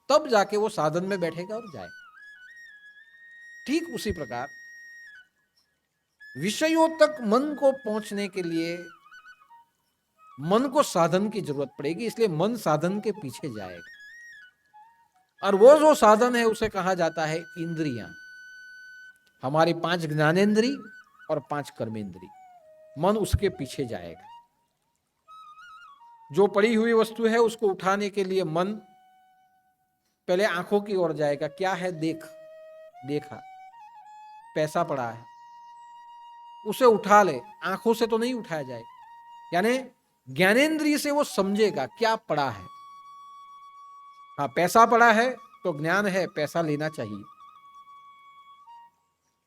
तब जाके वो साधन में बैठेगा और जाए। ठीक उसी प्रकार विषयों तक मन को पहुंचने के लिए मन को साधन की जरूरत पड़ेगी, इसलिए मन साधन के पीछे जाएगा। और वो जो साधन है उसे कहा जाता है इंद्रियां। हमारी 5 ज्ञानेंद्री और 5 कर्मेंद्री, मन उसके पीछे जाएगा। जो पड़ी हुई वस्तु है उसको उठाने के लिए मन पहले आंखों की ओर जाएगा, क्या है देख, देखा। पैसा पड़ा है, उसे उठा ले, आंखों से तो नहीं उठाया जाए। यानी ज्ञानेंद्रिय से वो समझेगा क्या पड़ा है। हाँ, पैसा पड़ा है तो ज्ञान है पैसा लेना चाहिए।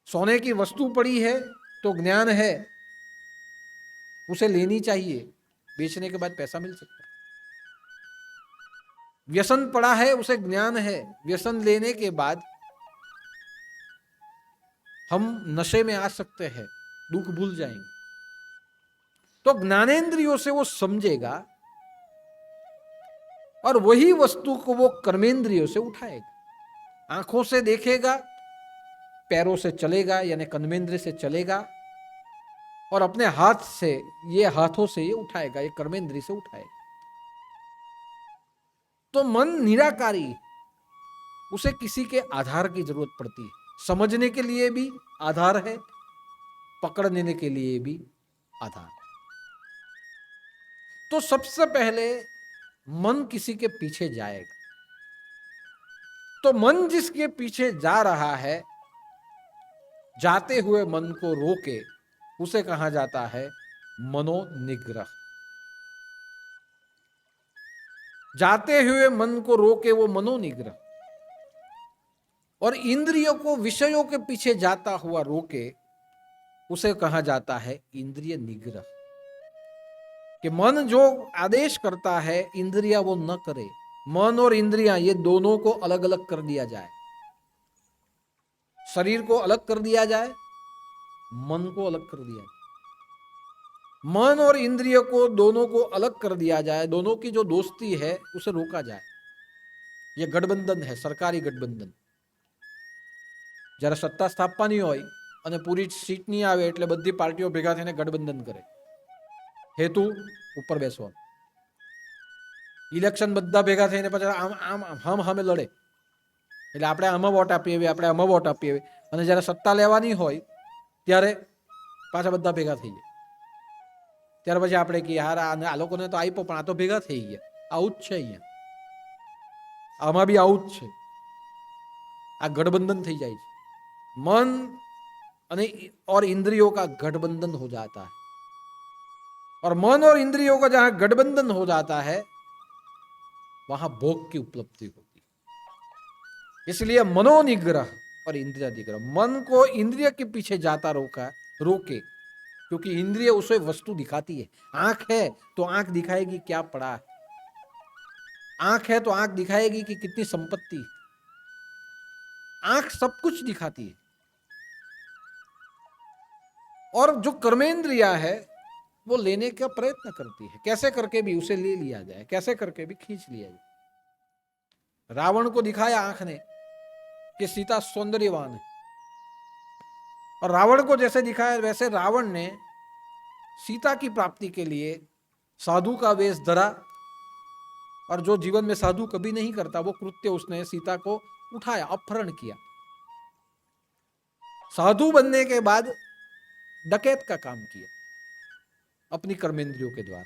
सोने की वस्तु पड़ी है तो ज्ञान है उसे लेनी चाहिए, बेचने के बाद पैसा मिल सकता है। व्यसन पड़ा है उसे ज्ञान है, व्यसन लेने के बाद हम नशे में आ सकते हैं, दुख भूल जाएंगे। तो ज्ञानेंद्रियों से वो समझेगा और वही वस्तु को वो कर्मेंद्रियों से उठाएगा। आंखों से देखेगा, पैरों से चलेगा यानी कर्मेंद्रिय से चलेगा, और अपने हाथ से, ये हाथों से ये उठाएगा, ये कर्मेंद्रिय से उठाएगा। तो मन निराकारी, उसे किसी के आधार की जरूरत पड़ती है। समझने के लिए भी आधार है, पकड़ने के लिए भी आधार। तो सबसे पहले मन किसी के पीछे जाएगा। तो मन जिसके पीछे जा रहा है, जाते हुए मन को रोके, उसे कहा जाता है मनोनिग्रह। जाते हुए मन को रोके वो मनोनिग्रह। और इंद्रियों को विषयों के पीछे जाता हुआ रोके, उसे कहा जाता है इंद्रिय निग्रह। कि मन जो आदेश करता है इंद्रिया वो न करे। मन और इंद्रियां ये दोनों को अलग अलग कर दिया जाए। शरीर को अलग कर दिया जाए, मन को अलग कर दिया जाए। मन और इंद्रिय को दोनों को अलग कर दिया जाए, दोनों की जो दोस्ती है उसे रोका जाए। ये गठबंधन है, सरकारी गठबंधन। જ્યારે સત્તા સ્થાપવાની હોય અને પૂરી સીટ નહીં આવે એટલે બધી પાર્ટીઓ ભેગા થઈને ગઠબંધન કરે. હેતુ ઉપર બેસવાનું. ઇલેક્શન બધા ભેગા થઈને પછી આમ હમ સામે લડે એટલે આપણે આમાં વોટ આપીએ, આપણે આમાં વોટ આપીએ, અને જ્યારે સત્તા લેવાની હોય ત્યારે પાછા બધા ભેગા થઈ જાય. ત્યાર પછી આપણે કે યાર આ લોકોને તો આપ્યો પણ આ તો ભેગા થઈ ગયા. આવું જ છે અહીંયા, આમાં બી આવું જ છે. આ ગઠબંધન થઈ જાય છે. मन और इंद्रियों का गठबंधन हो जाता है, और मन और इंद्रियों का जहां गठबंधन हो जाता है वहां भोग की उपलब्धि होती है. इसलिए मनोनिग्रह और इंद्रिय निग्रह. मन को इंद्रिय के पीछे जाता रोके, क्योंकि इंद्रिय उसे वस्तु दिखाती है. आंख है तो आंख दिखाएगी क्या पड़ा है, आंख है तो आंख दिखाएगी कि कितनी संपत्ति. आंख सब कुछ दिखाती है. और जो कर्मेंद्रिया है वो लेने का प्रयत्न करती है, कैसे करके भी उसे ले लिया जाए, कैसे करके भी खींच लिया जाए. रावण को दिखाया आंख ने कि सीता सौंदर्यवान है, और रावण को जैसे दिखाया वैसे रावण ने सीता की प्राप्ति के लिए साधु का वेश धरा, और जो जीवन में साधु कभी नहीं करता वो कृत्य उसने सीता को उठाया, अपहरण किया. साधु बनने के बाद डकैत का काम किया अपनी कर्मेंद्रियों के द्वारा.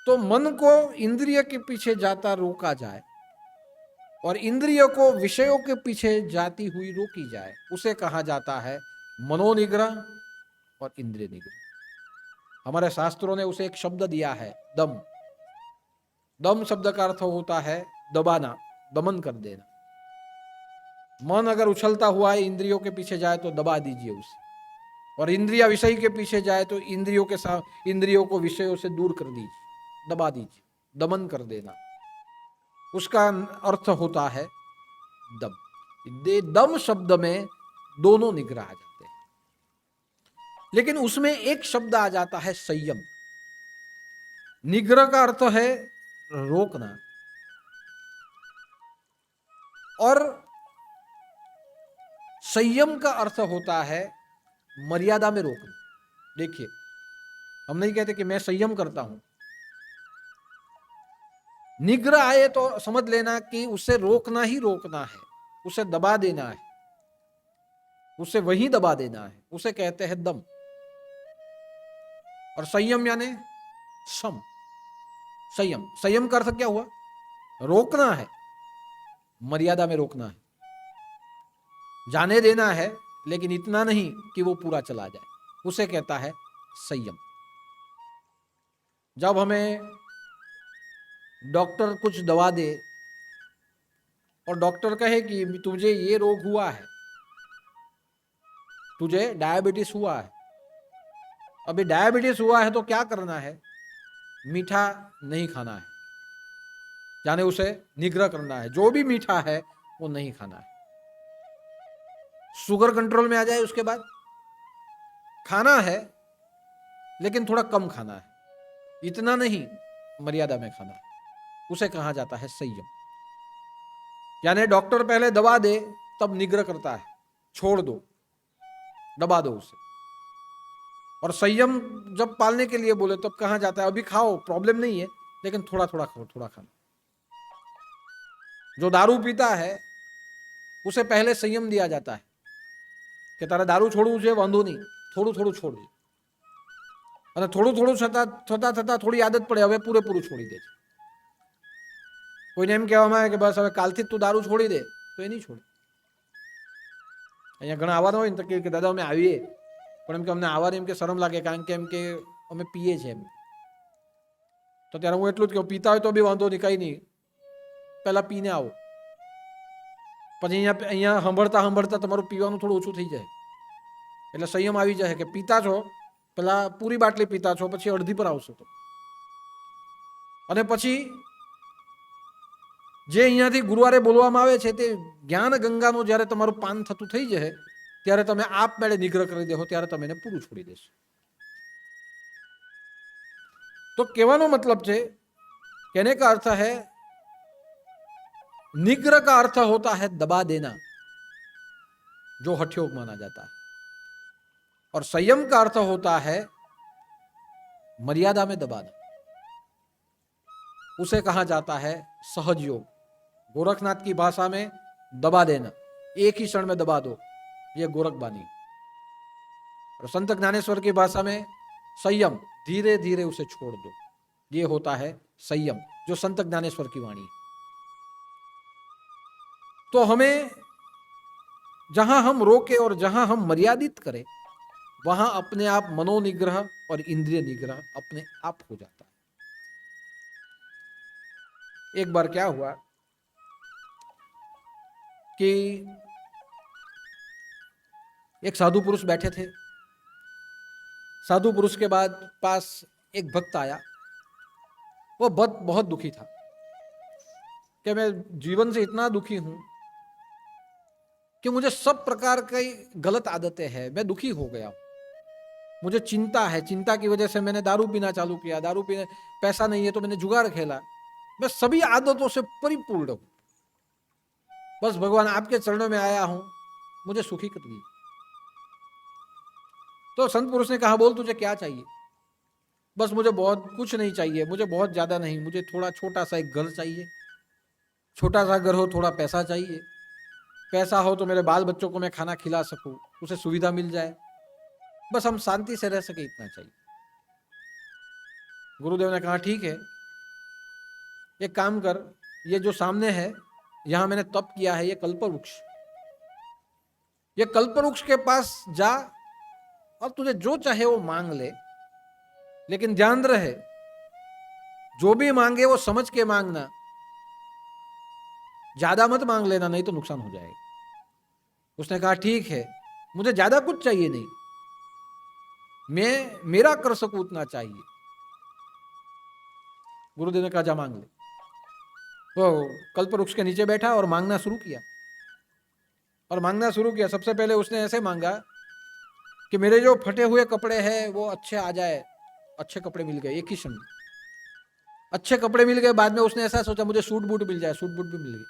तो मन को इंद्रिय के पीछे जाता रोका जाए और इंद्रियों को विषयों के पीछे जाती हुई रोकी जाए, उसे कहा जाता है मनोनिग्रह और इंद्रिय निग्रह. हमारे शास्त्रों ने उसे एक शब्द दिया है, दम. दम शब्द का अर्थ होता है दबाना, दमन कर देना. मन अगर उछलता हुआ है इंद्रियों के पीछे जाए तो दबा दीजिए उसे, और इंद्रिया विषय के पीछे जाए तो इंद्रियों के साथ इंद्रियों को विषयों से दूर कर दीजिए, दबा दीजिए, दमन कर देना. उसका अर्थ होता है दम. दम शब्द में दोनों निग्रह आ जाते हैं, लेकिन उसमें एक शब्द आ जाता है संयम. निग्रह का अर्थ है रोकना, और संयम का अर्थ होता है मर्यादा में रोकना. देखिए, हम नहीं कहते कि मैं संयम करता हूं. निग्रह आए तो समझ लेना कि उसे रोकना ही रोकना है, उसे दबा देना है, उसे वहीं दबा देना है, उसे कहते हैं दम. और संयम यानी सम. संयम, संयम का अर्थ क्या हुआ? रोकना है, मर्यादा में रोकना है. जाने देना है, लेकिन इतना नहीं कि वो पूरा चला जाए, उसे कहता है संयम। जब हमें डॉक्टर कुछ दवा दे और डॉक्टर कहे कि तुझे ये रोग हुआ है, तुझे डायबिटीज हुआ है, अभी डायबिटीज हुआ है तो क्या करना है, मीठा नहीं खाना है, यानी उसे निग्रह करना है, जो भी मीठा है वो नहीं खाना है। शुगर कंट्रोल में आ जाए उसके बाद खाना है, लेकिन थोड़ा कम खाना है, इतना नहीं, मर्यादा में खाना है, उसे कहा जाता है संयम। यानी डॉक्टर पहले दवा दे तब निग्रह करता है, छोड़ दो, दबा दो उसे। और संयम जब पालने के लिए बोले तब कहा जाता है अभी खाओ, प्रॉब्लम नहीं है, लेकिन थोड़ा थोड़ा खाओ, थोड़ा खाना। जो दारू पीता है उसे पहले संयम दिया जाता है कि तारा दारू छोड़વું છે વાંધો નહીં, થોડું થોડું છોડજે, અને થોડું થોડું થતા થતા થોડી આદત પડે, હવે પૂરેપૂરું છોડી દે છે। કોઈને એમ કહેવામાં આવે કે બસ હવે કાલથી તું દારૂ છોડી દે, તો એ નહીં છોડે। અહીંયા ઘણા આવવાના હોય ને તો કે દાદા અમે આવીએ, પણ એમ કે અમને આવવાને એમ કે શરમ લાગે, કારણ કે એમ કે અમે પીએ છીએ એમ। તો ત્યારે હું એટલું જ કહું, પીતા હોય તો બી વાંધો નહીં, કંઈ નહીં, પહેલા પીને આવો, પછી અહીંયા સાંભળતા સાંભળતા તમારું પીવાનું થોડું ઓછું થઈ જાય, એટલે સંયમ આવી જાય કે પીતા છો, પેલા પૂરી બાટલી પીતા છો, પછી અડધી પર આવશો તો, અને પછી જે અહીંયાથી ગુરુવારે બોલવામાં આવે છે તે જ્ઞાન ગંગાનું જ્યારે તમારું પાન થતું થઈ જાય ત્યારે તમે આપમેળે નિગ્રહ કરી દેહો, ત્યારે તમે એને પૂરું છોડી દેશો। तो कहવાનો मतलब છે, कहने का अर्थ है, निग्रह का अर्थ होता है दबा देना, जो हठयोग माना जाता है, और संयम का अर्थ होता है मर्यादा में दबाना, उसे कहा जाता है सहज योग। गोरखनाथ की भाषा में दबा देना, एक ही क्षण में दबा दो, ये गोरखबानी। और संत ज्ञानेश्वर की भाषा में संयम, धीरे धीरे उसे छोड़ दो, ये होता है संयम, जो संत ज्ञानेश्वर की वाणी। तो हमें जहां हम रोके और जहां हम मर्यादित करें, वहां अपने आप मनोनिग्रह और इंद्रिय निग्रह अपने आप हो जाता है। एक बार क्या हुआ कि एक साधु पुरुष बैठे थे, साधु पुरुष के बाद पास एक भक्त आया, वो भक्त बहुत दुखी था कि मैं जीवन से इतना दुखी हूं कि मुझे सब प्रकार की गलत आदतें हैं, मैं दुखी हो गया हूं, मुझे चिंता है, चिंता की वजह से मैंने दारू पीना चालू किया, दारू पीने पैसा नहीं है तो मैंने जुगाड़ खेला, मैं सभी आदतों से परिपूर्ण हूं, बस भगवान आपके चरणों में आया हूं, मुझे सुखी कर दीजिए। तो संत पुरुष ने कहा, बोल तुझे क्या चाहिए? बस मुझे बहुत कुछ नहीं चाहिए, मुझे बहुत ज्यादा नहीं, मुझे थोड़ा छोटा सा एक घर चाहिए, छोटा सा घर हो, थोड़ा पैसा चाहिए, पैसा हो तो मेरे बाल बच्चों को मैं खाना खिला सकूं, उसे सुविधा मिल जाए, बस हम शांति से रह सके, इतना चाहिए। गुरुदेव ने कहा ठीक है, एक काम कर, ये जो सामने है यहां मैंने तप किया है, ये कल्पवृक्ष, ये कल्पवृक्ष के पास जा और तुझे जो चाहे वो मांग ले, लेकिन ध्यान रहे जो भी मांगे वो समझ के मांगना, ज्यादा मत मांग लेना, नहीं तो नुकसान हो जाएगा। उसने कहा ठीक है, मुझे ज्यादा कुछ चाहिए नहीं, मैं मेरा कर सकूं उतना चाहिए। गुरुदेव ने कहा जा मांग ले। वो कल्पवृक्ष के नीचे बैठा और मांगना शुरू किया, और मांगना शुरू किया। सबसे पहले उसने ऐसे मांगा कि मेरे जो फटे हुए कपड़े हैं वो अच्छे आ जाए, अच्छे कपड़े मिल गए, एक ही क्षण अच्छे कपड़े मिल गए। बाद में उसने ऐसा सोचा मुझे सूट बूट मिल जाए, सूट बूट भी मिल गए।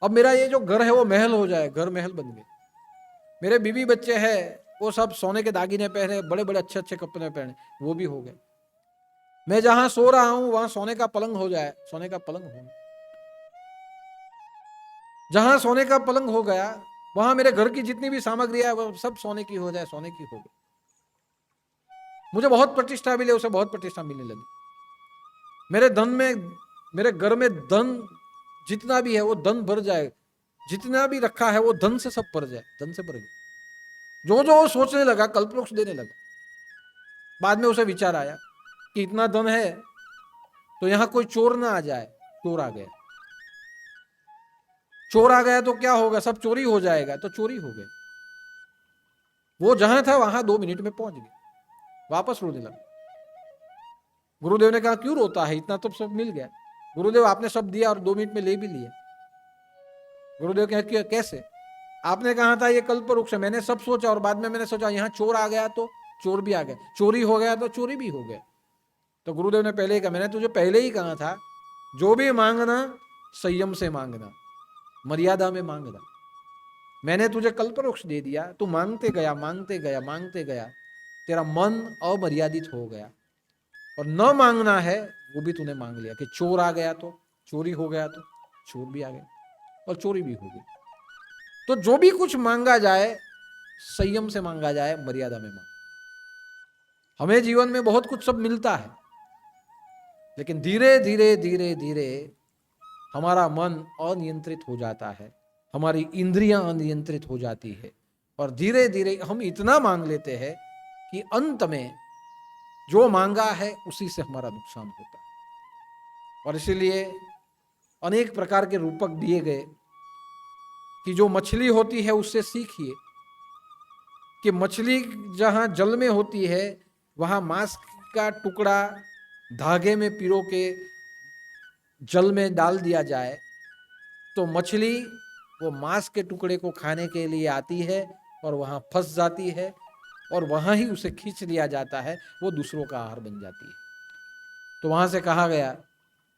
अब मेरा ये जो घर है वो महल हो जाए, घर महल बन गए। मेरे बीवी बच्चे हैं वो सब सोने के दागिने पहने, बड़े बड़े अच्छे अच्छे कपड़े पहने, वो भी हो गए। मैं जहां सो रहा हूं वहां सोने का पलंग हो जाए, सोने का पलंग हो। जहां सोने का पलंग हो गया वहां मेरे घर की जितनी भी सामग्री है वो सब सोने की हो जाए, सोने की हो गई। मुझे बहुत प्रतिष्ठा मिले, उसे बहुत प्रतिष्ठा मिलने लगी। मेरे धन में, मेरे घर में धन जितना भी है वो धन भर जाए, जितना भी रखा है वो धन से सब भर जाए, धन से भर गया। जो जो वो सोचने लगा कल्पवृक्ष देने लगा। बाद में उसे विचार आया कि इतना धन है तो यहां कोई चोर ना आ जाए। चोर आ गया, चोर आ गया तो क्या होगा, सब चोरी हो जाएगा। तो चोरी हो गया। वो जहां था वहां 2 मिनट में पहुंच गया, वापस रोने लगा। गुरुदेव ने कहा क्यों रोता है, इतना तो सब मिल गया। गुरुदेव आपने सब दिया और 2 मिनट में ले भी लिया। गुरुदेव कहे कैसे, आपने कहा था ये कल्प वृक्ष है, मैंने सब सोचा और बाद में मैंने सोचा यहाँ चोर आ गया तो चोर भी आ गया, चोरी हो गया तो चोरी भी हो गया। तो गुरुदेव ने पहले ही कहा, मैंने तुझे पहले ही कहा था जो भी मांगना संयम से मांगना, मर्यादा में मांगना। मैंने तुझे कल्प वृक्ष दे दिया, तू मांगते गया मांगते गया मांगते गया, तेरा मन अमर्यादित हो गया। और न मांगना है वो भी तूने मांग लिया कि चोर आ गया तो चोरी हो गया, तो चोर भी आ गया और चोरी भी हो गई। तो जो भी कुछ मांगा जाए संयम से मांगा जाए, मर्यादा में मांगा। हमें जीवन में बहुत कुछ सब मिलता है, लेकिन धीरे धीरे धीरे धीरे हमारा मन अनियंत्रित हो जाता है, हमारी इंद्रियां अनियंत्रित हो जाती है और धीरे धीरे हम इतना मांग लेते हैं कि अंत में जो मांगा है उसी से हमारा नुकसान होता है। और इसीलिए अनेक प्रकार के रूपक दिए गए कि जो मछली होती है उससे सीखिए कि मछली जहां जल में होती है वहां मांस का टुकड़ा धागे में पिरो के जल में डाल दिया जाए तो मछली वो मांस के टुकड़े को खाने के लिए आती है और वहां फंस जाती है और वहां ही उसे खींच लिया जाता है, वो दूसरों का आहार बन जाती है। तो वहां से कहा गया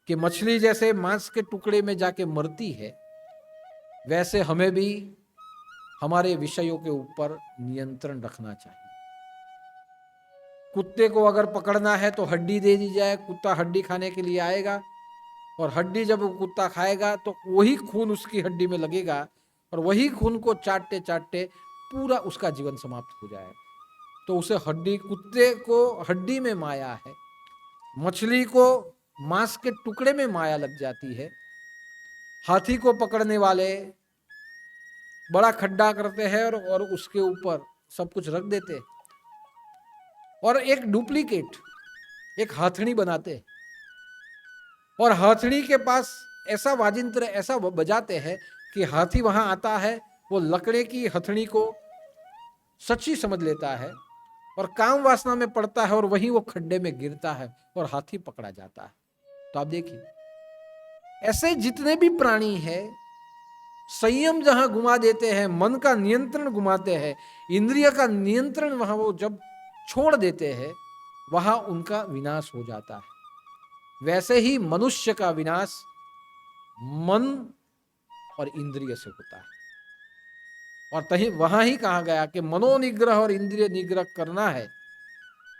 कि मछली जैसे मांस के टुकड़े में जाके मरती है, वैसे हमें भी हमारे विषयों के ऊपर नियंत्रण रखना चाहिए। कुत्ते को अगर पकड़ना है तो हड्डी दे दी जाए, कुत्ता हड्डी खाने के लिए आएगा और हड्डी जब वो कुत्ता खाएगा तो वही खून उसकी हड्डी में लगेगा और वही खून को चाटते चाटते पूरा उसका जीवन समाप्त हो जाएगा। तो उसे हड्डी, कुत्ते को हड्डी में माया है, मछली को मांस के टुकड़े में माया लग जाती है। हाथी को पकड़ने वाले बड़ा खड्डा करते हैं और उसके ऊपर सब कुछ रख देते हैं और एक डुप्लीकेट, एक हथनी बनाते हैं और हथनी के पास ऐसा वाजिंत्र ऐसा बजाते हैं कि हाथी वहां आता है, वो लकड़े की हथनी को सच्ची समझ लेता है और काम वासना में पड़ता है और वहीं वो खड्डे में गिरता है और हाथी पकड़ा जाता है। तो आप देखिए ऐसे जितने भी प्राणी हैं, संयम जहां घुमा देते हैं, मन का नियंत्रण घुमाते हैं, इंद्रिय का नियंत्रण वहां वो जब छोड़ देते हैं, वहां उनका विनाश हो जाता है। वैसे ही मनुष्य का विनाश मन और इंद्रिय से होता है। और तही वहां ही कहा गया कि मनोनिग्रह और इंद्रिय निग्रह करना है,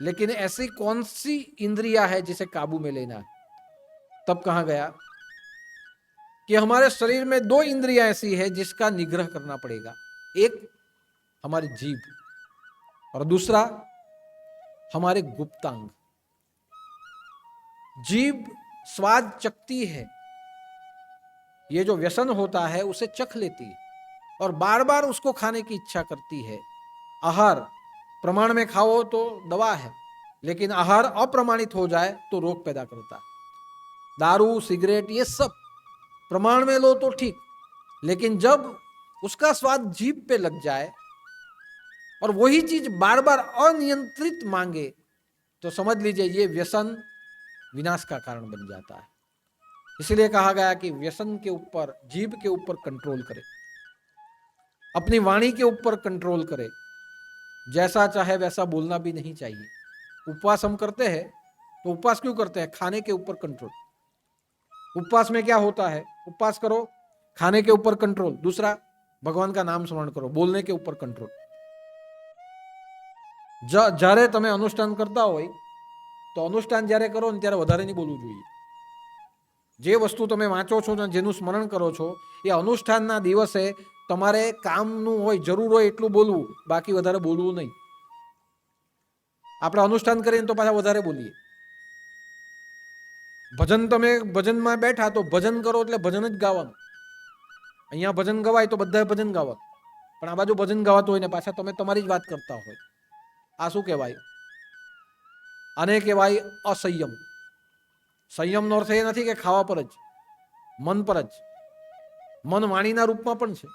लेकिन ऐसी कौन सी इंद्रिया है जिसे काबू में लेना है। तब कहा गया कि हमारे शरीर में 2 इंद्रियां ऐसी है जिसका निग्रह करना पड़ेगा। एक हमारी जीभ और दूसरा हमारे गुप्तांग। जीभ स्वाद चखती है, ये जो व्यसन होता है उसे चख लेती है और बार बार उसको खाने की इच्छा करती है। आहार प्रमाण में खाओ तो दवा है, लेकिन आहार अप्रमाणित हो जाए तो रोग पैदा करता है। दारू, सिगरेट ये सब प्रमाण में लो तो ठीक, लेकिन जब उसका स्वाद जीभ पे लग जाए और वही चीज बार बार अनियंत्रित मांगे तो समझ लीजिए ये व्यसन विनाश का कारण बन जाता है। इसलिए कहा गया कि व्यसन के ऊपर, जीभ के ऊपर कंट्रोल करे, अपनी वाणी के ऊपर कंट्रोल करे, जैसा चाहे वैसा बोलना भी नहीं चाहिए। उपवास हम करते हैं तो उपवास क्यों करते हैं? खाने के ऊपर कंट्रोल। उपवास में क्या होता है? उपवास करो, खाने के ऊपर कंट्रोल, दूसरा भगवान का नाम स्मरण करो, बोलने के ऊपर कंट्रोल। જ્યારે તમે અનુષ્ઠાન કરતા હોય તો અનુષ્ઠાન જ્યારે કરો ને ત્યારે વધારે નહીં બોલવું જોઈએ। જે વસ્તુ તમે વાંચો છો ને જેનું સ્મરણ કરો છો એ અનુષ્ઠાનના દિવસે તમારે કામનું હોય, જરૂર હોય એટલું બોલવું, બાકી વધારે બોલવું નહીં। આપણે અનુષ્ઠાન કરીને તો પાછા વધારે બોલીએ। ભજન, તમે ભજનમાં બેઠા તો ભજન કરો એટલે ભજન જ ગાવાનું। અહીંયા ભજન ગવાય તો બધાએ ભજન ગાવા, પણ આ બાજુ ભજન ગાવાતું હોય ને પાછા તમે તમારી જ વાત કરતા હોય. આ શું કહેવાય? આને કહેવાય અસંયમ. સંયમનો અર્થ એ નથી કે ખાવા પર જ, મન પર જ. મન વાણીના રૂપમાં પણ છે.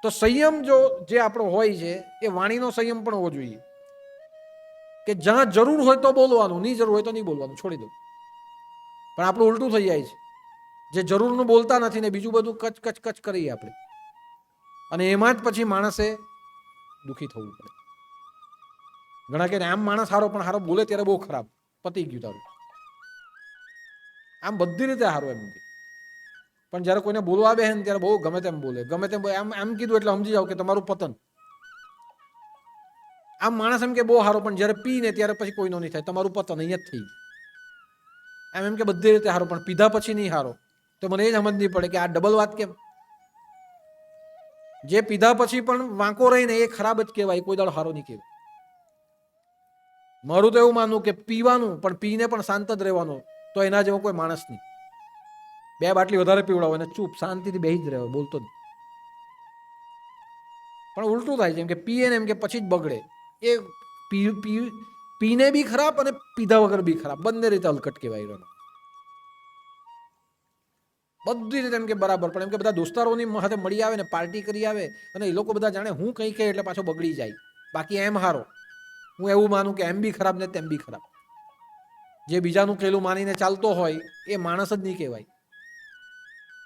તો સંયમ જે આપણો હોય છે એ વાણીનો સંયમ પણ હોવો જોઈએ, કે જ્યાં જરૂર હોય તો બોલવાનું, નહીં જરૂર હોય તો નહીં બોલવાનું, છોડી દો. પણ આપણું ઉલટું થઈ જાય છે, જે જરૂરનું બોલતા નથી ને બીજું બધું કચ કચ કચ કરીએ આપણે, અને એમાં જ પછી માણસે દુઃખી થવું પડે. ઘણા કે આમ માણસ સારો, પણ સારો બોલે ત્યારે બહુ ખરાબ, પતી ગયું તારું. આમ બધી રીતે સારો એમ કે, પણ જ્યારે કોઈને બોલવા બેહે ને ત્યારે બહુ ગમે તેમ બોલે, ગમે તેમ એમ કીધું એટલે સમજી જાવ કે તમારું પતન. આમ માણસ એમ કે બહુ સારો, પણ જ્યારે પી ને ત્યારે પછી કોઈનો નહીં થાય, તમારું પતન અહીંયા જ થઈ ગયું. એમ કે બધી રીતે સારો, પણ પીધા પછી નહીં સારો. તો મને એ સમજ નહીં પડે કે આ ડબલ વાત કેમ? જે પીધા પછી પણ વાંકો રહીને એ ખરાબ જ કહેવાય, કોઈ દાડો સારો નહીં કહેવાય. મારું તો એવું માનવું કે પીવાનું, પણ પીને પણ શાંત જ રહેવાનું, તો એના જેવો કોઈ માણસ નહીં. 2 બાટલી વધારે પીવડાવો અને ચૂપ શાંતિથી બેસી જ રહ્યો, બોલતો જ. પણ ઉલટું થાય છે, એમ કે પીએ ને એમ કે પછી જ બગડે. એ પીને બી ખરાબ અને પીધા વગર બી ખરાબ, બંને રીતે હલકટ કહેવાય. બધી રીતે એમ કે બરાબર, પણ એમ કે બધા દોસ્તારોની સાથે મળી આવે ને પાર્ટી કરી આવે અને એ લોકો બધા જાણે હું કંઈ કહે એટલે પાછો બગડી જાય. બાકી એમ હારો, હું એવું માનું કે એમ બી ખરાબ ને તેમ બી ખરાબ. જે બીજાનું કહેલું માનીને ચાલતો હોય એ માણસ જ નહીં કહેવાય.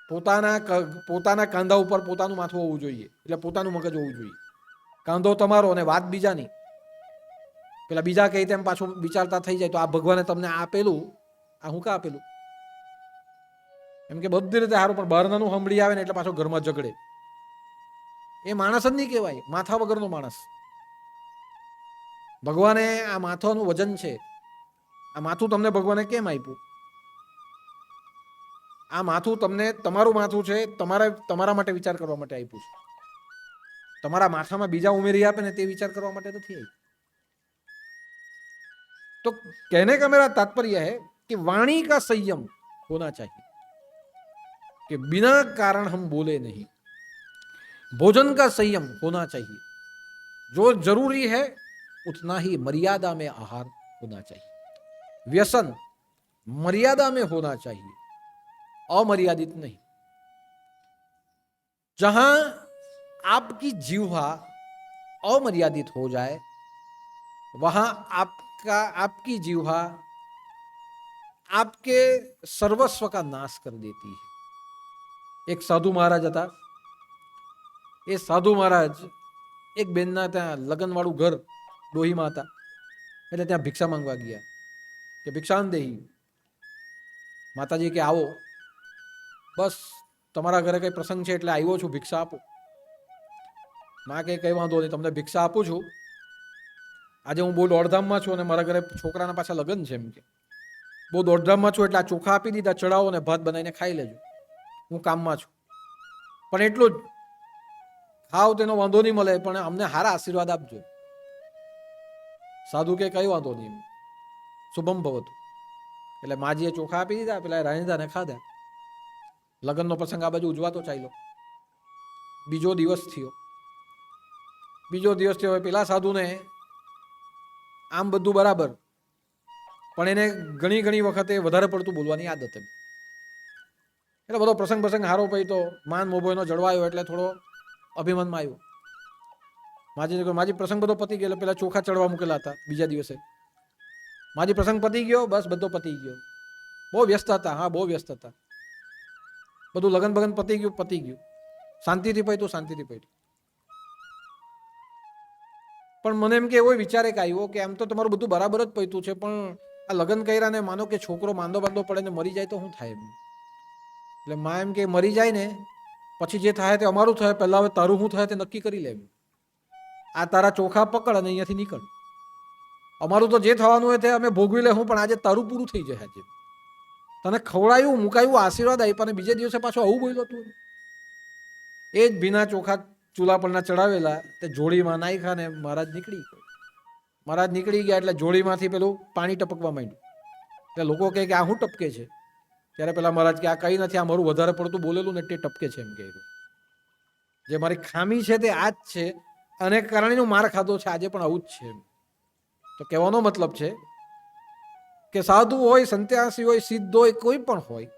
પોતાના કાંધા ઉપર પોતાનું માથું હોવું જોઈએ, એટલે પોતાનું મગજ હોવું જોઈએ. કાંધો તમારો અને વાત બીજાની. પેલા બીજા કહે તેમ પાછું વિચારતા થઈ જાય તો આ ભગવાને તમને આપેલું, આ હું કા આપેલું? એમ કે બધી રીતે સારું, પણ બહારનાનું સાંભળી આવે ને એટલે પાછો ઘરમાં ઝઘડે. એ માણસ જ નહીં કહેવાય, માથા વગરનો માણસ. ભગવાને આ માથાનું વજન છે. આ માથું તમને ભગવાને કેમ આપ્યું? આ માથું તમને, તમારું માથું છે, તમારા માટે વિચાર કરવા માટે આપ્યું છે. તમારા માથામાં બીજા ઉમેરી આપે ને તે વિચાર કરવા માટે નથી આપ્યું. तो कहने का मेरा तात्पर्य है कि वाणी का संयम होना चाहिए, कि बिना कारण हम बोले नहीं. भोजन का संयम होना चाहिए, जो जरूरी है उतना ही मर्यादा में आहार होना चाहिए. व्यसन मर्यादा में होना चाहिए, अमर्यादित नहीं. जहां आपकी जीवा अमर्यादित हो जाए वहां आपकी जीवा आपके सर्वस्व का नाश कर देती है. एक साधु महाराज હતા. એ સાધુ મહારાજ એક બેનના ત્યાં લગ્નવાળું ઘર ડોહીમાં હતા, એટલે ત્યાં ભિક્ષા માંગવા ગયા કે ભિક્ષાંદેહી. માતાજી કે આવો, બસ તમારા ઘરે કઈ પ્રસંગ છે એટલે આવ્યો છું, ભિક્ષા આપો. માં કે કઈ વાંધો નહીં, તમને ભિક્ષા આપું છું. આજે હું બહુ દોડધામમાં છું અને મારા ઘરે છોકરાના પાછા લગ્ન છે, એમ કે બહુ દોડધામમાં છું એટલે આ ચોખા આપી દીધા, ચડાવો ને ભાત બનાવીને ખાઈ લેજો, હું કામમાં છું. પણ એટલું જ ખાવ તેનો વાંધો નહીં મળે, પણ અમને સારા આશીર્વાદ આપજો. સાધુ કે કઈ વાંધો નહીં, શુભમ ભવતું. એટલે માજીએ ચોખા આપી દીધા, પેલા રાણીદાને ખાધા. લગ્નનો પ્રસંગ આ બાજુ ઉજવાતો ચાલ્યો. બીજો દિવસ થયો. પેલા સાધુને આમ બધું બરાબર, પણ એને ઘણી વખતે વધારે પડતું બોલવાની આદત હતી. એટલે બધો પ્રસંગ સારો પડી, માન મોભો એનો જળવાયો એટલે થોડો અભિમાનમાં આવ્યો. માજી પ્રસંગ બધો પતી ગયો, પેલા ચોખા ચડવા મૂકેલા હતા બીજા દિવસે. માજી પ્રસંગ પતી ગયો, બસ બધો પતી ગયો. બહુ વ્યસ્ત હતા, બહુ વ્યસ્ત હતા. બધું લગન પતી ગયું. શાંતિથી પડ્યું. પણ મને એમ કે એવો વિચાર એક આવ્યો કે આમ તો તમારું બધું બરાબર જ પડ્યું છે, પણ આ લગ્ન કર્યા ને માનો કે છોકરો માંદો પડે ને મરી જાય તો શું થાય? એટલે માં એમ કે મરી જાય ને પછી જે થાય તે અમારું થાય, પહેલા હવે તારું શું થાય તે નક્કી કરી લે. આ તારા ચોખા પકડ અને અહીંયાથી નીકળ. અમારું તો જે થવાનું હોય તે અમે ભોગવી લેવું, પણ આજે તારું પૂરું થઈ જાય. આજે તને ખવડાયું, મુકાયું, આશીર્વાદ આપ્યા ને બીજે દિવસે પાછો આવું બોલ્યો તું. એ જ ભીના ચોખા ચૂલા પરના ચડાવેલા તે જોડીમાં નાખ્યા ને મહારાજ નીકળી ગયા. એટલે જોડીમાંથી પેલું પાણી ટપકવા માંડ્યું. એટલે લોકો કહે કે આ શું ટપકે છે? ત્યારે પેલા મહારાજ કે આ કંઈ નથી, આ મારું વધારે પડતું બોલેલું ને તે ટપકે છે એમ કહ્યું. જે મારી ખામી છે તે આ જ છે, અને કારણે માર ખાધો છે, આજે પણ આવું જ છે. તો કહેવાનો મતલબ છે કે સાધુ હોય, સંન્યાસી હોય, સિદ્ધ હોય, કોઈ પણ હોય,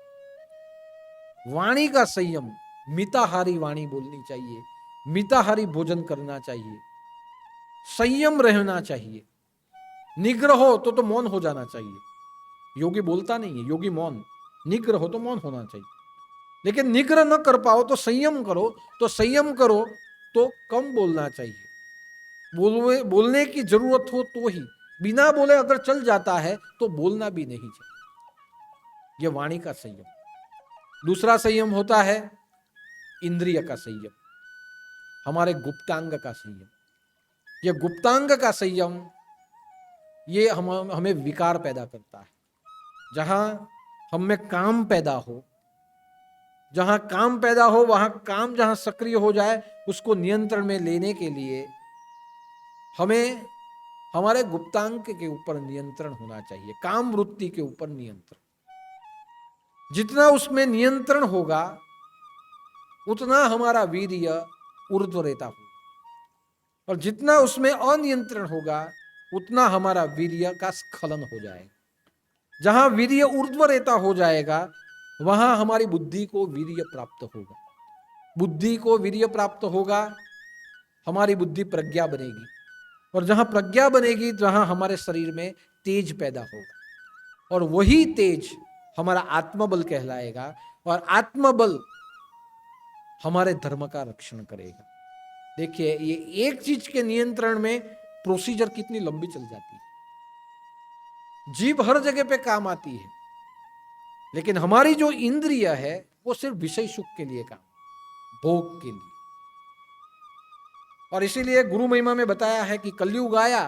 वाणी का संयम, मिताहारी वाणी बोलनी चाहिए, मिताहारी भोजन करना चाहिए, संयम रहना चाहिए. निग्रह हो तो मौन हो जाना चाहिए. योगी बोलता नहीं है, योगी मौन. निग्रह हो तो मौन होना चाहिए. लेकिन निग्रह न कर पाओ तो संयम करो, तो कम बोलना चाहिए. बोलने की जरूरत हो तो ही, बिना बोले अगर चल जाता है तो बोलना भी नहीं चाहिए. यह वाणी का संयम. दूसरा संयम होता है इंद्रिय का संयम, हमारे गुप्तांग का संयम. यह गुप्तांग का संयम ये हमें विकार पैदा करता है. जहां हम में काम पैदा हो, जहां काम पैदा हो, वहां काम जहां सक्रिय हो जाए, उसको नियंत्रण में लेने के लिए हमें हमारे गुप्तांग के ऊपर नियंत्रण होना चाहिए, काम वृत्ति के ऊपर नियंत्रण. जितना उसमें नियंत्रण होगा उतना हमारा वीर्य ऊर्ध्व रहता होगा, और जितना उसमें अनियंत्रण होगा उतना हमारा वीर्य का स्खलन हो जाएगा. जहां वीर्य ऊर्ध्व रहता हो जाएगा वहां हमारी बुद्धि को वीर्य प्राप्त होगा. बुद्धि को वीर्य प्राप्त होगा, हमारी बुद्धि प्रज्ञा बनेगी, और जहां प्रज्ञा बनेगी जहां हमारे शरीर में तेज पैदा होगा, और वही तेज हमारा आत्मबल कहलाएगा, और आत्मबल हमारे धर्म का रक्षण करेगा. देखिए, ये एक चीज के नियंत्रण में प्रोसीजर कितनी लंबी चल जाती है. जीभ हर जगह पे काम आती है, लेकिन हमारी जो इंद्रिय है वो सिर्फ विषय सुख के लिए काम, भोग के लिए. और इसीलिए गुरु महिमा में बताया है कि कलयुग आया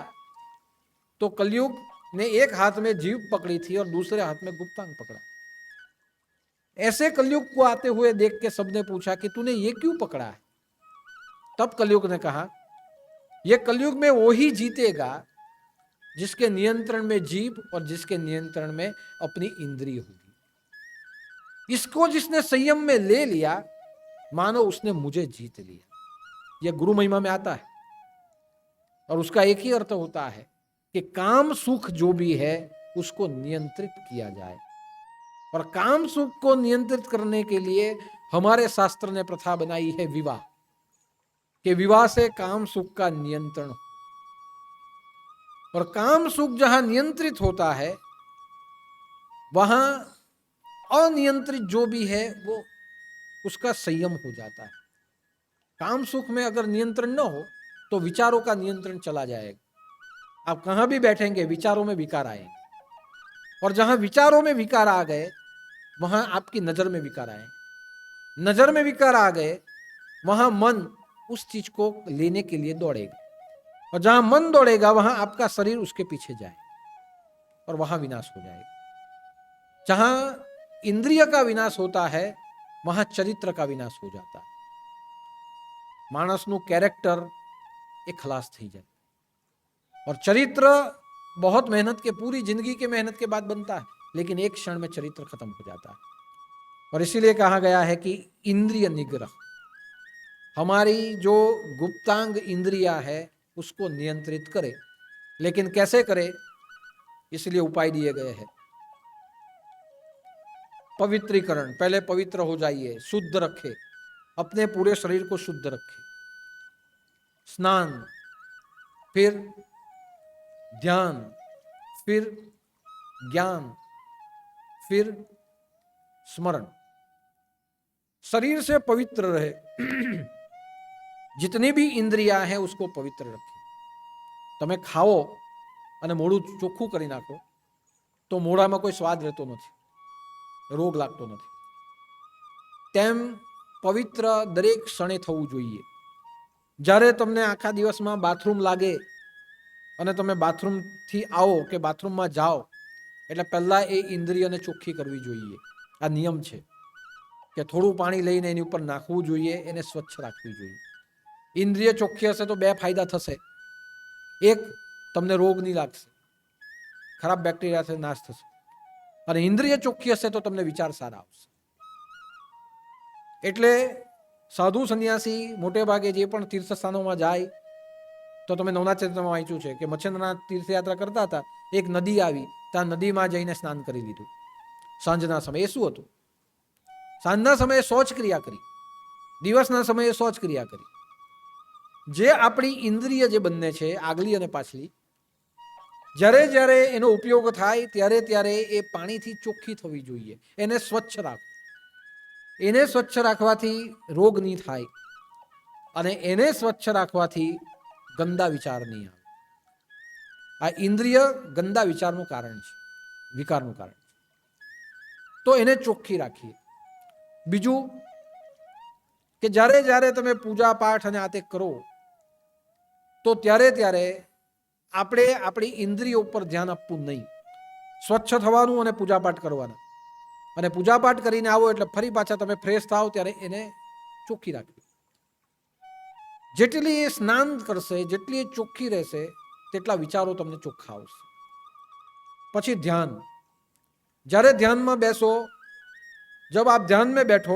तो कलयुग ने एक हाथ में जीभ पकड़ी थी और दूसरे हाथ में गुप्तांग पकड़ा. ऐसे कलयुग को आते हुए देख के सबने पूछा कि तूने ये क्यों पकड़ा है. तब कलयुग ने कहा, ये कलयुग में वो ही जीतेगा जिसके नियंत्रण में जीभ और जिसके नियंत्रण में अपनी इंद्रिय होगी. इसको जिसने संयम में ले लिया, मानो उसने मुझे जीत लिया. यह गुरु महिमा में आता है, और उसका एक ही अर्थ होता है कि काम सुख जो भी है उसको नियंत्रित किया जाए. और काम सुख को नियंत्रित करने के लिए हमारे शास्त्र ने प्रथा बनाई है विवाह, कि विवाह से काम सुख का नियंत्रण हो. और काम सुख जहां नियंत्रित होता है वहां अनियंत्रित जो भी है वो उसका संयम हो जाता है. काम सुख में अगर नियंत्रण न हो तो विचारों का नियंत्रण चला जाएगा. आप कहां भी बैठेंगे विचारों में विकार आएंगे, और जहां विचारों में विकार आ गए वहां आपकी नजर में विकार आए, नजर में विकार आ गए वहां मन उस चीज को लेने के लिए दौड़ेगा, और जहां मन दौड़ेगा वहां आपका शरीर उसके पीछे जाए और वहां विनाश हो जाएगा. जहां इंद्रिय का विनाश होता है वहां चरित्र का विनाश हो जाता है. मानसનું कैरेक्टर એ ખલાસ થઈ જાય. और चरित्र बहुत मेहनत के, पूरी जिंदगी के मेहनत के बाद बनता है, लेकिन एक क्षण में चरित्र खत्म हो जाता है. और इसीलिए कहा गया है कि इंद्रिय निग्रह, हमारी जो गुप्तांग इंद्रिया है उसको नियंत्रित करे. लेकिन कैसे करे, इसलिए उपाय दिए गए हैं. पवित्रीकरण, पहले पवित्र हो जाइए, शुद्ध रखे, अपने पूरे शरीर को शुद्ध रखे. स्नान, फिर ध्यान, फिर ज्ञान, फिर स्मरण. शरीर से पवित्र रहे, जितनी भी इंद्रिया है उसको पवित्र रखे. તમે ખાઓ અને મોઢું ચોખ્ખું કરી નાખો તો મોઢામાં કોઈ સ્વાદ રહેતો નથી, રોગ લાગતો નથી. તેમ પવિત્ર દરેક ક્ષણે થવું જોઈએ. જ્યારે તમને આખા દિવસમાં બાથરૂમ લાગે અને તમે બાથરૂમથી આવો કે બાથરૂમમાં જાઓ એટલે પહેલાં એ ઇન્દ્રિયને ચોખ્ખી કરવી જોઈએ. આ નિયમ છે કે થોડું પાણી લઈને એની ઉપર નાખવું જોઈએ, એને સ્વચ્છ રાખવી જોઈએ. ઇન્દ્રિય ચોખ્ખી હશે તો બે ફાયદા થશે. એક, તમને રોગ નહીં લાગશે, ખરાબ બેક્ટેરિયાથી નાશ થશે. અને ઇન્દ્રિય ચોખ્ખી હશે તો તમને વિચાર સારા આવશે. એટલે સાધુ સંન્યાસી મોટે ભાગે જે પણ તીર્થ સ્થાનોમાં જાય તો તમે નવનાથ ચરિત્રમાં વાંચ્યું છે કે મચ્છેન્દ્રનાથ તીર્થયાત્રા કરતા હતા, એક નદી આવી, ત્યાં નદીમાં જઈને સ્નાન કરી લીધું સાંજના સમયે. શું હતું? સાંજના સમયે શૌચ ક્રિયા કરી, દિવસના સમયે શૌચ ક્રિયા કરી. જે આપણી ઇન્દ્રિય જે બંને છે, આગલી અને પાછલી, જ્યારે જ્યારે એનો ઉપયોગ થાય ત્યારે ત્યારે એ પાણીથી ચોખ્ખી થવી જોઈએ. એને સ્વચ્છ રાખો. એને સ્વચ્છ રાખવાથી રોગ નહીં થાય અને એને સ્વચ્છ રાખવાથી ગંદા વિચાર નહીં આવે. આ ઇન્દ્રિય ગંદા વિચારનું કારણ છે, વિકારનું કારણ છે. તો એને ચોખ્ખી રાખીએ. બીજું કે જ્યારે જ્યારે તમે પૂજા પાઠ અને આ તે કરો તો ત્યારે ત્યારે આપણે આપણી ઇન્દ્રિયો ઉપર ધ્યાન આપવું નહીં. સ્વચ્છ થવાનું અને પૂજાપાઠ કરવાના. અને પૂજાપાઠ કરીને આવો એટલે ફરી પાછા તમે ફ્રેશ થાઓ ત્યારે એને ચોખ્ખી રાખવી. જેટલી એ સ્નાન કરશે, જેટલી એ ચોખ્ખી રહેશે, તેટલા વિચારો તમને ચોખ્ખા આવશે. પછી ધ્યાન. જ્યારે ધ્યાનમાં બેસો, जब आप ध्यान में बैठो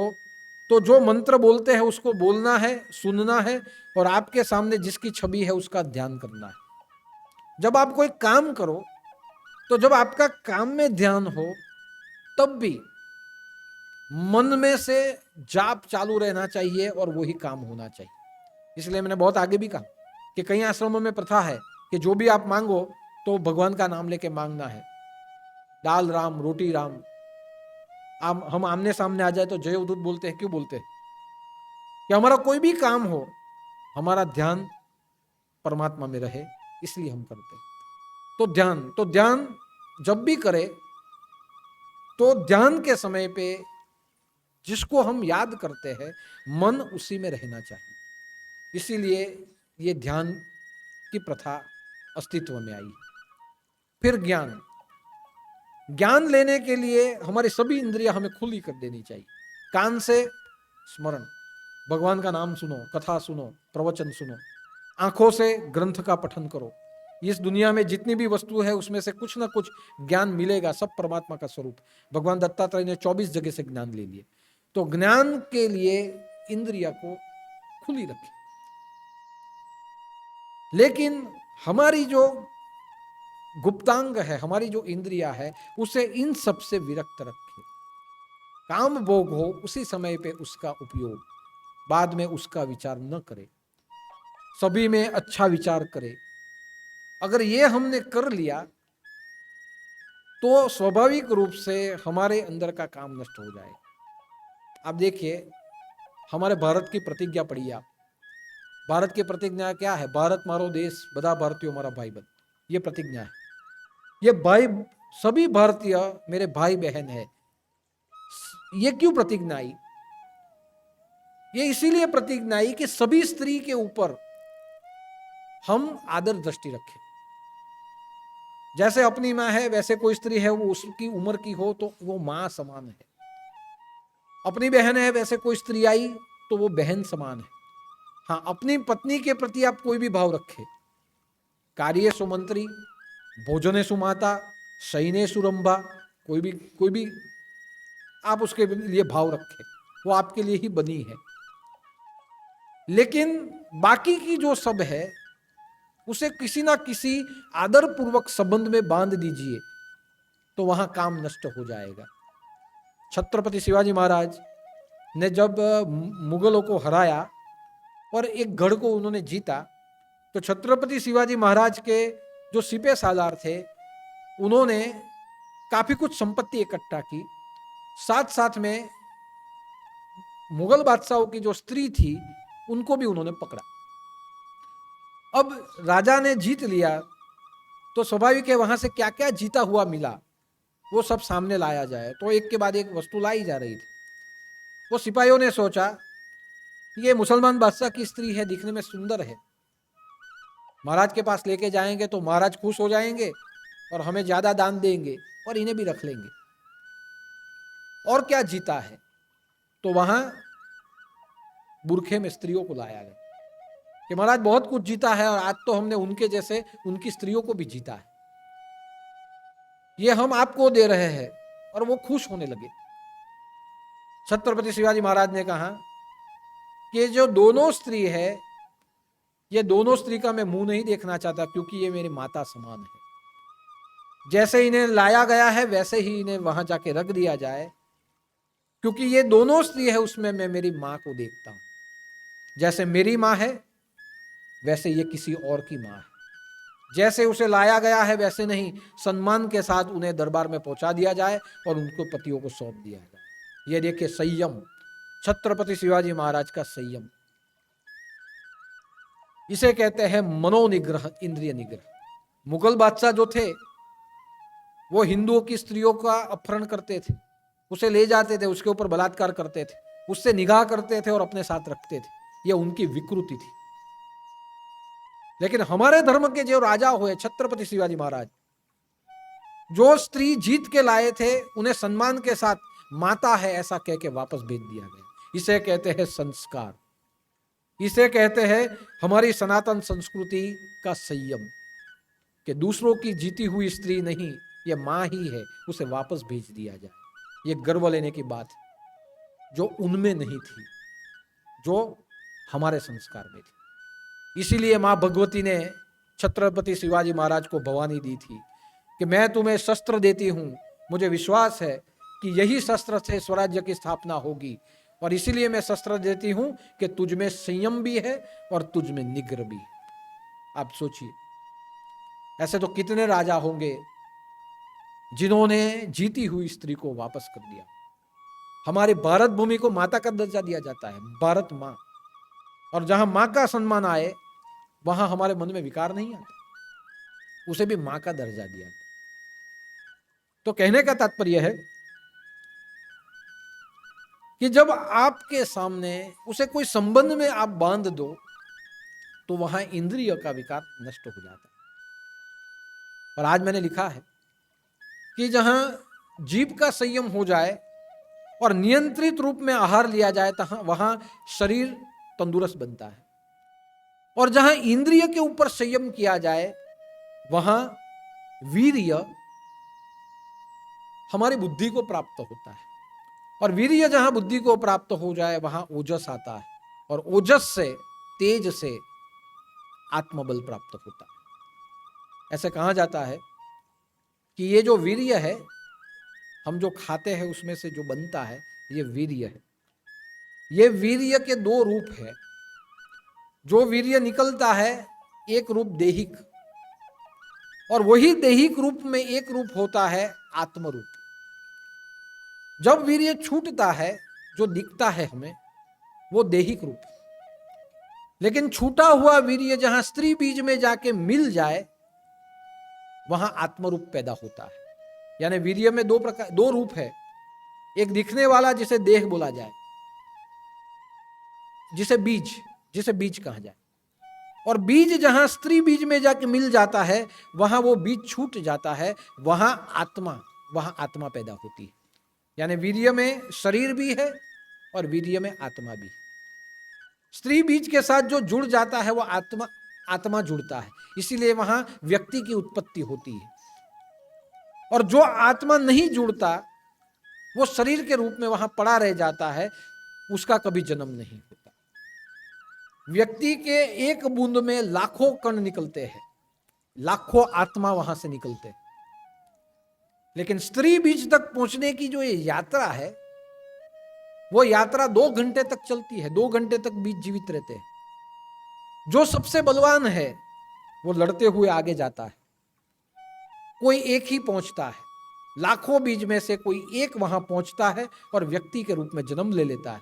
तो जो मंत्र बोलते हैं उसको बोलना है, सुनना है और आपके सामने जिसकी छवि है उसका ध्यान करना है. जब आप कोई काम करो तो जब आपका काम में ध्यान हो तब भी मन में से जाप चालू रहना चाहिए और वही काम होना चाहिए. इसलिए मैंने बहुत आगे भी कहा कि कई आश्रमों में प्रथा है कि जो भी आप मांगो तो भगवान का नाम लेके मांगना है. दाल राम, रोटी राम. हम आमने सामने आ जाए तो जय उदूत बोलते हैं. क्यों बोलते हैं? कि हमारा कोई भी काम हो, हमारा ध्यान परमात्मा में रहे, इसलिए हम करते हैं. तो ध्यान जब भी करे तो ध्यान के समय पे जिसको हम याद करते हैं मन उसी में रहना चाहिए. इसीलिए ये ध्यान की प्रथा अस्तित्व में आई. फिर ज्ञान. ज्ञान लेने के लिए हमारी सभी इंद्रियां हमें खुली कर देनी चाहिए. कान से स्मरण, भगवान का नाम सुनो, कथा सुनो, प्रवचन सुनो. आंखों से ग्रंथ का पठन करो. इस दुनिया में जितनी भी वस्तु है उसमें से कुछ ना कुछ ज्ञान मिलेगा. सब परमात्मा का स्वरूप. भगवान दत्तात्रेय ने 24 जगह से ज्ञान ले लिए. तो ज्ञान के लिए इंद्रिया को खुली रखें. लेकिन हमारी जो गुप्तांग है, हमारी जो इंद्रिया है, उसे इन सब से विरक्त रखें. काम भोग हो उसी समय पे उसका उपयोग, बाद में उसका विचार न करे. सभी में अच्छा विचार करे. अगर ये हमने कर लिया तो स्वाभाविक रूप से हमारे अंदर का काम नष्ट हो जाए. आप देखिए, हमारे भारत की प्रतिज्ञा पढ़िए आप. भारत की प्रतिज्ञा क्या है? भारत मारो देश, बधा भारतीयों मारा भाई बंद. ये प्रतिज्ञा है. ये भाई, सभी भारतीय मेरे भाई बहन है. ये क्यों प्रतिज्ञा आई? ये इसीलिए प्रतिज्ञा आई कि सभी स्त्री के ऊपर हम आदर दृष्टि रखें. जैसे अपनी माँ है वैसे कोई स्त्री है, वो उसकी उम्र की हो तो वो माँ समान है. अपनी बहन है वैसे कोई स्त्री आई तो वो बहन समान है. हाँ, अपनी पत्नी के प्रति आप कोई भी भाव रखें. कार्ये सुमंत्री, भोजने सुमाता, शयने सुरंभा. कोई भी आप उसके लिए भाव रखें, वो आपके लिए ही बनी है. लेकिन बाकी की जो सब है उसे किसी ना किसी आदर पूर्वक संबंध में बांध दीजिए तो वहां काम नष्ट हो जाएगा. छत्रपति शिवाजी महाराज ने जब मुगलों को हराया और एक गढ़ को उन्होंने जीता तो छत्रपति शिवाजी महाराज के जो सिपह सालार थे उन्होंने काफी कुछ संपत्ति इकट्ठा की. साथ साथ में मुगल बादशाहों की जो स्त्री थी उनको भी उन्होंने पकड़ा. अब राजा ने जीत लिया तो स्वाभाविक है वहां से क्या क्या जीता हुआ मिला वो सब सामने लाया जाए. तो एक के बाद एक वस्तु लाई जा रही थी. वो सिपाहियों ने सोचा ये मुसलमान बादशाह की स्त्री है, दिखने में सुंदर है, महाराज के पास लेके जाएंगे तो महाराज खुश हो जाएंगे और हमें ज्यादा दान देंगे और इन्हें भी रख लेंगे. और क्या जीता है? तो वहां बुरखे में स्त्रियों को लाया गया कि महाराज बहुत कुछ जीता है और आज तो हमने उनके जैसे उनकी स्त्रियों को भी जीता है. ये हम आपको दे रहे हैं और वो खुश होने लगे। छत्रपति शिवाजी महाराज ने कहा कि जो दोनों स्त्री है, ये दोनों स्त्री का मैं मुंह नहीं देखना चाहता, क्योंकि ये मेरी माता समान है। जैसे इन्हें लाया गया है वैसे ही इन्हें वहां जाके रख दिया जाए, क्योंकि ये दोनों स्त्री है, उसमें मैं मेरी मां को देखता हूं। जैसे मेरी मां है वैसे ये किसी और की मां है। जैसे उसे लाया गया है वैसे नहीं, सम्मान के साथ उन्हें दरबार में पहुंचा दिया जाए और उनको पतियों को सौंप दिया जाए। ये देखिए संयम, छत्रपति शिवाजी महाराज का संयम। इसे कहते हैं मनोनिग्रह, इंद्रिय निग्रह। मुगल बादशाह जो थे वो हिंदुओं की स्त्रियों का अपहरण करते थे, उसे ले जाते थे, उसके ऊपर बलात्कार करते थे, उससे निगाह करते थे और अपने साथ रखते थे। यह उनकी विकृति थी। लेकिन हमारे धर्म के जो राजा हुए छत्रपति शिवाजी महाराज, जो स्त्री जीत के लाए थे उन्हें सम्मान के साथ माता है ऐसा कह के वापस भेज दिया गया। इसे कहते हैं संस्कार, इसे कहते हैं हमारी सनातन संस्कृति का संयम, कि दूसरों की जीती हुई स्त्री नहीं, ये मां ही है, उसे वापस भेज दिया जाए। ये गर्व लेने की बात है जो उनमें नहीं थी, जो हमारे संस्कार में थी। इसीलिए मां भगवती ने छत्रपति शिवाजी महाराज को भवानी दी थी कि मैं तुम्हें शस्त्र देती हूं, मुझे विश्वास है कि यही शस्त्र से स्वराज्य की स्थापना होगी, और इसीलिए मैं शस्त्र देती हूं कि तुझ में संयम भी है और तुझ में निग्रह भी है। आप सोचिए, ऐसे तो कितने राजा होंगे जिन्होंने जीती हुई स्त्री को वापस कर दिया। हमारी भारत भूमि को माता का दर्जा दिया जाता है, भारत मां, और जहां मां का सम्मान आए वहां हमारे मन में विकार नहीं आता, उसे भी मां का दर्जा दिया। तो कहने का तात्पर्य है कि जब आपके सामने उसे कोई संबंध में आप बांध दो तो वहां इंद्रिय का विकार नष्ट हो जाता है। और आज मैंने लिखा है कि जहां जीभ का संयम हो जाए और नियंत्रित रूप में आहार लिया जाए तहां वहां शरीर तंदुरुस्त बनता है, और जहां इंद्रिय के ऊपर संयम किया जाए वहां वीर्य हमारी बुद्धि को प्राप्त होता है, और वीर्य जहां बुद्धि को प्राप्त हो जाए वहां ओजस आता है, और ओजस से, तेज से आत्मबल प्राप्त होता है। ऐसे कहा जाता है कि ये जो वीर्य है, हम जो खाते हैं उसमें से जो बनता है, ये वीर्य है। ये वीर्य के दो रूप है। जो वीर्य निकलता है एक रूप देहिक, और वही देहिक रूप में एक रूप होता है आत्मरूप। जब वीर्य छूटता है, जो दिखता है हमें, वो देहिक रूप। लेकिन छूटा हुआ वीर्य जहां स्त्री बीज में जाके मिल जाए वहां आत्मरूप पैदा होता है। यानी वीर्य में दो रूप है। एक दिखने वाला जिसे देह बोला जाए, जिसे बीज कहा जाए, और बीज जहां स्त्री बीज में जाके मिल जाता है वहां वो बीज छूट जाता है, वहां आत्मा पैदा होती है। यानी वीर्य में शरीर भी है और वीर्य में आत्मा भी है। स्त्री बीज के साथ जो जुड़ जाता है वो आत्मा जुड़ता है, इसीलिए वहां व्यक्ति की उत्पत्ति होती है। और जो आत्मा नहीं जुड़ता वो शरीर के रूप में वहां पड़ा रह जाता है, उसका कभी जन्म नहीं होता। व्यक्ति के एक बूंद में लाखों कण निकलते हैं, लाखों आत्मा वहां से निकलते हैं। लेकिन स्त्री बीज तक पहुंचने की जो ये यात्रा है, वो यात्रा 2 घंटे तक चलती है। 2 घंटे तक बीज जीवित रहते हैं। जो सबसे बलवान है वो लड़ते हुए आगे जाता है, कोई एक ही पहुंचता है। लाखों बीज में से कोई एक वहां पहुंचता है और व्यक्ति के रूप में जन्म ले लेता है,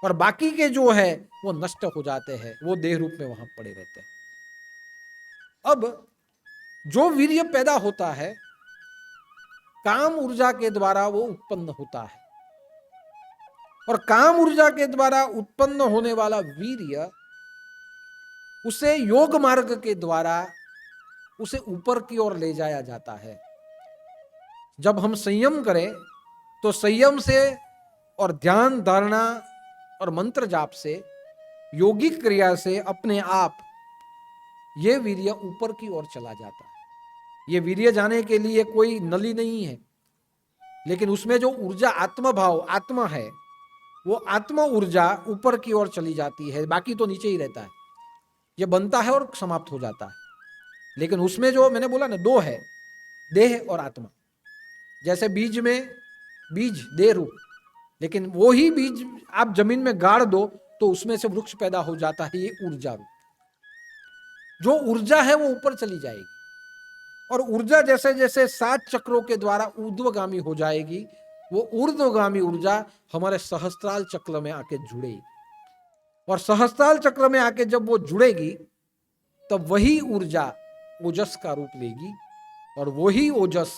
और बाकी के जो है वो नष्ट हो जाते हैं, वो देह रूप में वहां पड़े रहते हैं। अब जो वीर्य पैदा होता है काम ऊर्जा के द्वारा वो उत्पन्न होता है, और काम ऊर्जा के द्वारा उत्पन्न होने वाला वीर्य उसे योग मार्ग के द्वारा उसे ऊपर की ओर ले जाया जाता है। जब हम संयम करें तो संयम से और ध्यान धारणा और मंत्र जाप से, योगिक क्रिया से अपने आप ये वीर्य ऊपर की ओर चला जाता है। ये वीर्य जाने के लिए कोई नली नहीं है, लेकिन उसमें जो ऊर्जा आत्म भाव आत्मा है, वो आत्म ऊर्जा ऊपर की ओर चली जाती है, बाकी तो नीचे ही रहता है। ये बनता है और समाप्त हो जाता है। लेकिन उसमें जो मैंने बोला ना, दो है, देह और आत्मा। जैसे बीज में बीज देह रूप, लेकिन वो ही बीज आप जमीन में गाड़ दो तो उसमें से वृक्ष पैदा हो जाता है, ये ऊर्जा रूप। जो ऊर्जा है वो ऊपर चली जाएगी, और ऊर्जा जैसे जैसे 7 चक्रों के द्वारा ऊर्ध्वगामी हो जाएगी, वो ऊर्ध्वगामी ऊर्जा हमारे सहस्त्राल चक्र में आके जुड़ेगी, और सहस्त्राल चक्र में आके जब वो जुड़ेगी तब वही ऊर्जा ओजस का रूप लेगी, और वही ओजस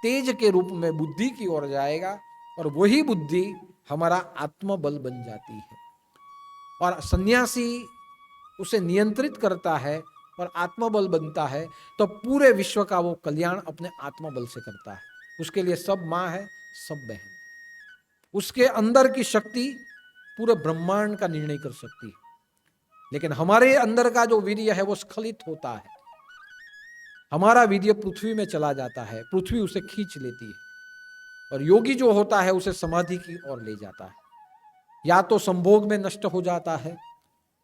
तेज के रूप में बुद्धि की ओर जाएगा, और वही बुद्धि हमारा आत्मबल बन जाती है। और सन्यासी उसे नियंत्रित करता है और आत्मबल बनता है, तो पूरे विश्व का वो कल्याण अपने आत्मबल से करता है। उसके लिए सब माँ है, सब बहन। उसके अंदर की शक्ति पूरे ब्रह्मांड का निर्णय कर सकती है। लेकिन हमारे अंदर का जो वीर्य है वो स्खलित होता है। हमारा वीर्य पृथ्वी में चला जाता है, पृथ्वी उसे खींच लेती है, और योगी जो होता है उसे समाधि की ओर ले जाता है। या तो संभोग में नष्ट हो जाता है,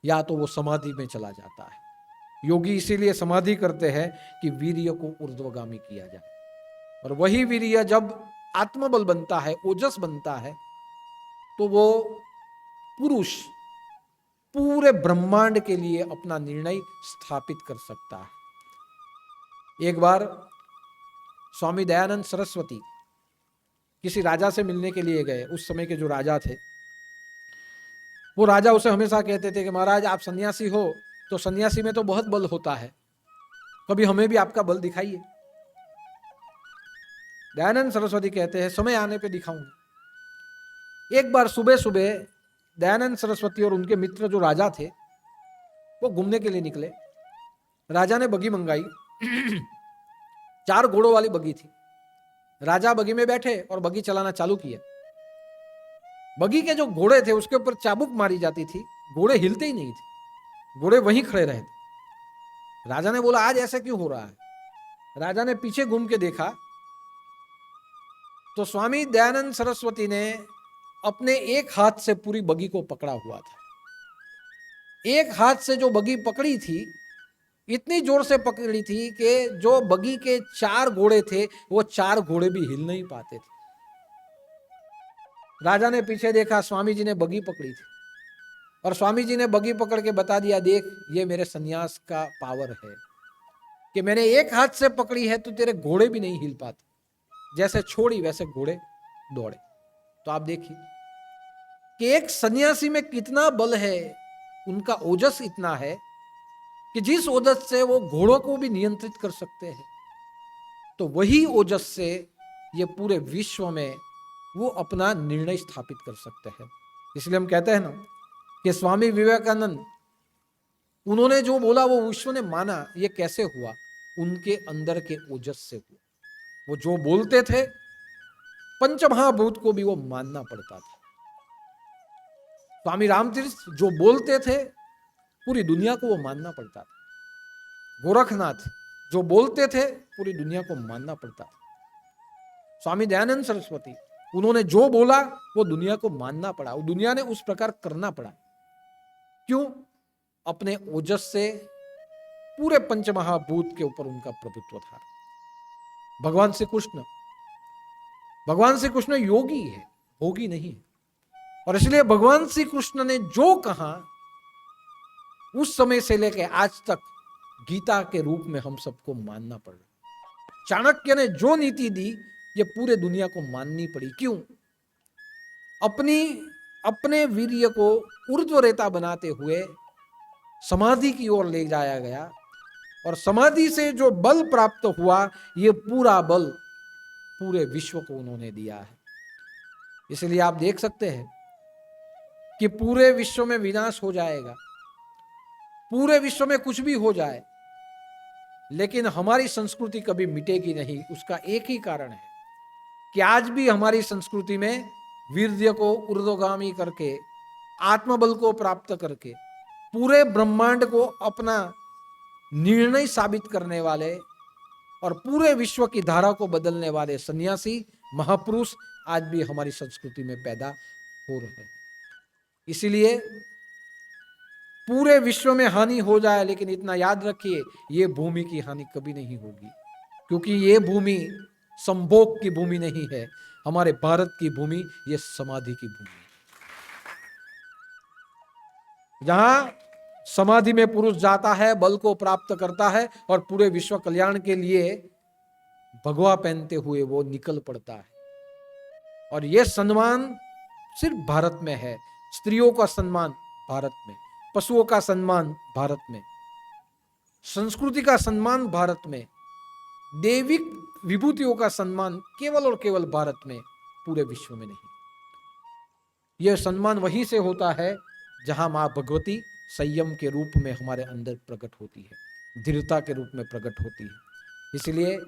या तो वो समाधि में चला जाता है। योगी इसीलिए समाधि करते हैं कि वीर्य को ऊर्ध्वगामी किया जाए, और वही वीर्य जब आत्मबल बनता है, ओजस बनता है, तो वो पुरुष पूरे ब्रह्मांड के लिए अपना निर्णय स्थापित कर सकता है। एक बार स्वामी दयानंद सरस्वती किसी राजा से मिलने के लिए गए। उस समय के जो राजा थे, वो राजा उसे हमेशा कहते थे कि महाराज आप सन्यासी हो तो सन्यासी में तो बहुत बल होता है, कभी हमें भी आपका बल दिखाइए। दयानंद सरस्वती कहते हैं समय आने पे दिखाऊंगा। एक बार सुबह सुबह दयानंद सरस्वती और उनके मित्र जो राजा थे वो घूमने के लिए निकले। राजा ने बगी मंगाई 4 घोड़ों वाली बगी थी। राजा बगी में बैठे और बगी चलाना चालू किया। बगी के जो घोड़े थे उसके ऊपर चाबुक मारी जाती थी, घोड़े हिलते ही नहीं थे, घोड़े वहीं खड़े रहे थे। राजा ने बोला आज ऐसा क्यों हो रहा है? राजा ने पीछे घूम के देखा तो स्वामी दयानंद सरस्वती ने अपने एक हाथ से पूरी बगी को पकड़ा हुआ था। एक हाथ से जो बगी पकड़ी थी, इतनी जोर से पकड़ी थी कि जो बगी के 4 घोड़े थे वो 4 घोड़े भी हिल नहीं पाते थे। राजा ने पीछे देखा, स्वामी जी ने बगी पकड़ी थी, और स्वामी जी ने बगी पकड़ के बता दिया, देख ये मेरे सन्यास का पावर है कि मैंने एक हाथ से पकड़ी है तो तेरे घोड़े भी नहीं हिल पाते, जैसे छोड़ी वैसे घोड़े दौड़े। तो आप देखिए कि एक सन्यासी में कितना बल है, उनका ओजस इतना है कि जिस ओजस से वो घोड़ों को भी नियंत्रित कर सकते हैं, तो वही ओजस से ये पूरे विश्व में वो अपना निर्णय स्थापित कर सकते हैं। इसलिए हम कहते हैं ना कि स्वामी विवेकानंद, उन्होंने जो बोला वो विश्व ने माना। ये कैसे हुआ? उनके अंदर के ओजस से हुआ। वो जो बोलते थे पंचमहाभूत को भी वो मानना पड़ता था। स्वामी रामतीर्थ जो बोलते थे पूरी दुनिया को वो मानना पड़ता था। गोरखनाथ जो बोलते थे पूरी दुनिया को मानना पड़ता था। स्वामी दयानंद सरस्वती, उन्होंने जो बोला वो दुनिया को मानना पड़ा, वो दुनिया ने उस प्रकार करना पड़ा। क्यों? अपने ओजस से पूरे पंचमहाभूत के ऊपर उनका प्रभुत्व था। भगवान श्री कृष्ण योगी है, भोगी नहीं है, और इसलिए भगवान श्री कृष्ण ने जो कहा उस समय से लेकर आज तक गीता के रूप में हम सबको मानना पड़ा। चाणक्य ने जो नीति दी ये पूरे दुनिया को माननी पड़ी। क्यों? अपने वीर्य को ऊर्ध्वरेता बनाते हुए समाधि की ओर ले जाया गया, और समाधि से जो बल प्राप्त हुआ ये पूरा बल पूरे विश्व को उन्होंने दिया है। इसलिए आप देख सकते हैं कि पूरे विश्व में विनाश हो जाएगा, पूरे विश्व में कुछ भी हो जाए, लेकिन हमारी संस्कृति कभी मिटेगी नहीं। उसका एक ही कारण है कि आज भी हमारी संस्कृति में वीर्य को ऊर्ध्वगामी करके, आत्मबल को प्राप्त करके पूरे ब्रह्मांड को अपना निर्णय साबित करने वाले और पूरे विश्व की धारा को बदलने वाले सन्यासी महापुरुष आज भी हमारी संस्कृति में पैदा हो रहे हैं। इसीलिए पूरे विश्व में हानि हो जाए, लेकिन इतना याद रखिए, ये भूमि की हानि कभी नहीं होगी, क्योंकि ये भूमि संभोग की भूमि नहीं है। हमारे भारत की भूमि ये समाधि की भूमि है, जहां समाधि में पुरुष जाता है, बल को प्राप्त करता है और पूरे विश्व कल्याण के लिए भगवा पहनते हुए वो निकल पड़ता है। और यह सम्मान सिर्फ भारत में है। स्त्रियों का सम्मान भारत में, पशुओं का सम्मान भारत में, संस्कृति का सम्मान भारत में, दैविक विभूतियों का सम्मान केवल और केवल भारत में, पूरे विश्व में नहीं। यह सम्मान वहीं से होता है जहां मां भगवती संयम के रूप में हमारे अंदर प्रकट होती है, धीरता के रूप में प्रकट होती है। इसलिए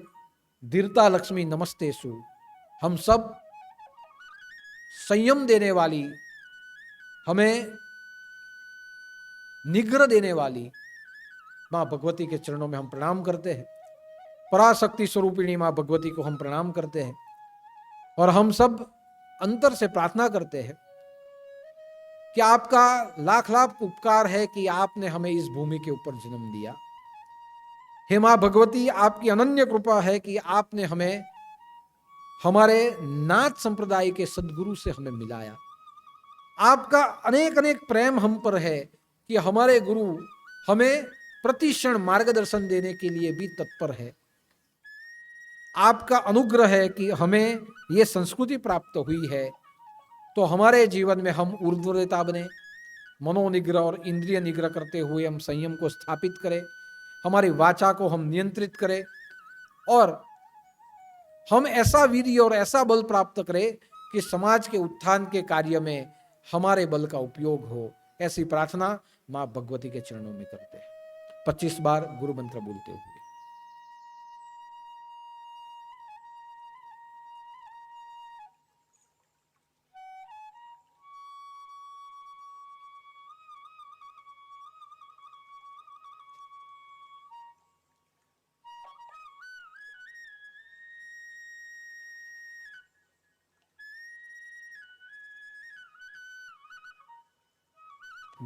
धीरता लक्ष्मी नमस्तेसु, हम सब संयम देने वाली, हमें निग्रह देने वाली मां भगवती के चरणों में हम प्रणाम करते हैं। पराशक्ति स्वरूपिणी मां भगवती को हम प्रणाम करते हैं और हम सब अंतर से प्रार्थना करते हैं कि आपका लाख लाख उपकार है कि आपने हमें इस भूमि के ऊपर जन्म दिया। हे मां भगवती, आपकी अनन्य कृपा है कि आपने हमें हमारे नाथ संप्रदाय के सदगुरु से हमें मिलाया। आपका अनेक अनेक प्रेम हम पर है कि हमारे गुरु हमें प्रतिक्षण मार्गदर्शन देने के लिए भी तत्पर है। आपका अनुग्रह है कि हमें ये संस्कृति प्राप्त हुई है, तो हमारे जीवन में हम ऊर्ध्वरेता बने, मनोनिग्रह और इंद्रिय निग्रह करते हुए हम संयम को स्थापित करें, हमारी वाचा को हम नियंत्रित करें और हम ऐसा वीर्य और ऐसा बल प्राप्त करें कि समाज के उत्थान के कार्य में हमारे बल का उपयोग हो। ऐसी प्रार्थना मां भगवती के चरणों में करते हैं 25 बार गुरु मंत्र बोलते हुए।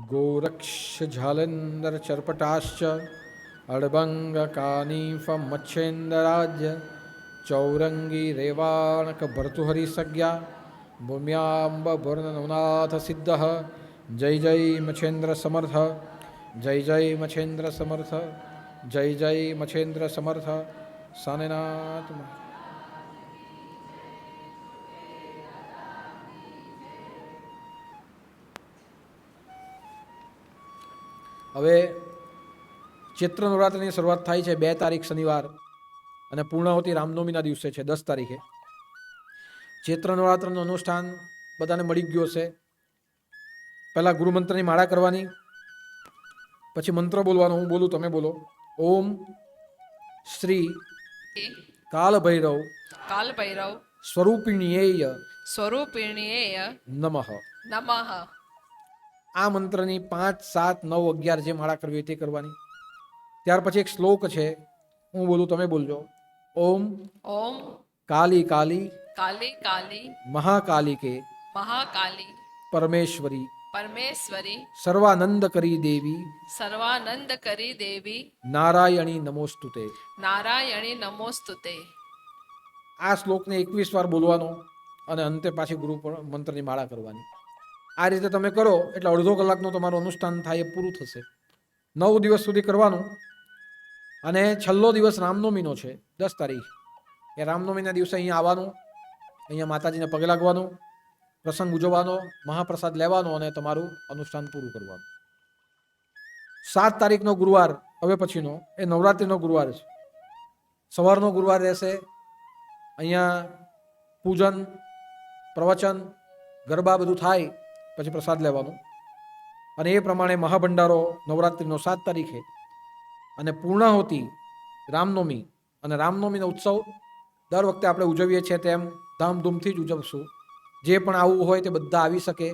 गोरक्ष झालंधर चरपटाश्च अड़बंग कानीफ मच्छेन्द्राज्य चौरंगी रेवाणक भर्तुहरि सज्ञा भूम्यांब वर्णनाथ सिद्ध। जय जय मच्छेन्द्र समर्थ, जय जय मच्छेन्द्र समर्थ, जय जय मच्छेन्द्र समर्थ। सानेनाथ હવે ચૈત્ર નવરાત્રિની શરૂઆત થાય છે 2 તારીખ શનિવાર અને પૂર્ણાહુતિ રામનવમીના દિવસે છે 10 તારીખે। ચૈત્ર નવરાત્રિનું અનુષ્ઠાન બધાને મળી ગયો છે। પહેલાં ગુરુમંત્રની માળા કરવાની, પછી મંત્ર બોલવાનો, હું બોલું તમે બોલો। ઓમ શ્રી કાલ ભૈરવ काल भैरव સ્વરૂપિણ્યેય स्वरूपिणीय નમઃ। नमः। આ મંત્રની 5, 7, 9, 11 જે માળા કરવી હોય તે કરવાની। ત્યાર પછી એક શ્લોક છે, હું બોલું તમે બોલજો। ઓમ ओम કાલી કાલી काली काली महाकाली के महाकाली परमेश्वरी परमेश्वरी सर्वानंद करी देवी सर्वानंद करी देवी नारायणी नमोस्तुते। नारायणी नमोस्तुते। આ શ્લોકને 21 વાર બોલવાનો અને અંતે પાછી ગુરુ મંત્રની માળા કરવાની। આ રીતે તમે કરો એટલે અડધો કલાકનું તમારું અનુષ્ઠાન થાય એ પૂરું થશે। 9 દિવસ સુધી કરવાનું અને છેલ્લો દિવસ રામનવમીનો છે 10 તારીખ। એ રામનવમીના દિવસે અહીંયા આવવાનું, અહીંયા માતાજીને પગે લાગવાનું, પ્રસંગ ઉજવવાનો, મહાપ્રસાદ લેવાનો અને તમારું અનુષ્ઠાન પૂરું કરવાનું। 7 તારીખનો ગુરુવાર હવે પછીનો એ નવરાત્રિનો ગુરુવાર છે। સવારનો ગુરુવાર રહેશે, અહીંયા પૂજન, પ્રવચન, ગરબા બધું થાય, પછી પ્રસાદ લેવાનો અને એ પ્રમાણે મહાભંડારો નવરાત્રિનો 7 તારીખે અને પૂર્ણાહુતિ રામનવમી। અને રામનવમીનો ઉત્સવ દર વખતે આપણે ઉજવીએ છીએ તેમ ધામધૂમથી જ ઉજવશું। જે પણ આવવું હોય તે બધા આવી શકે।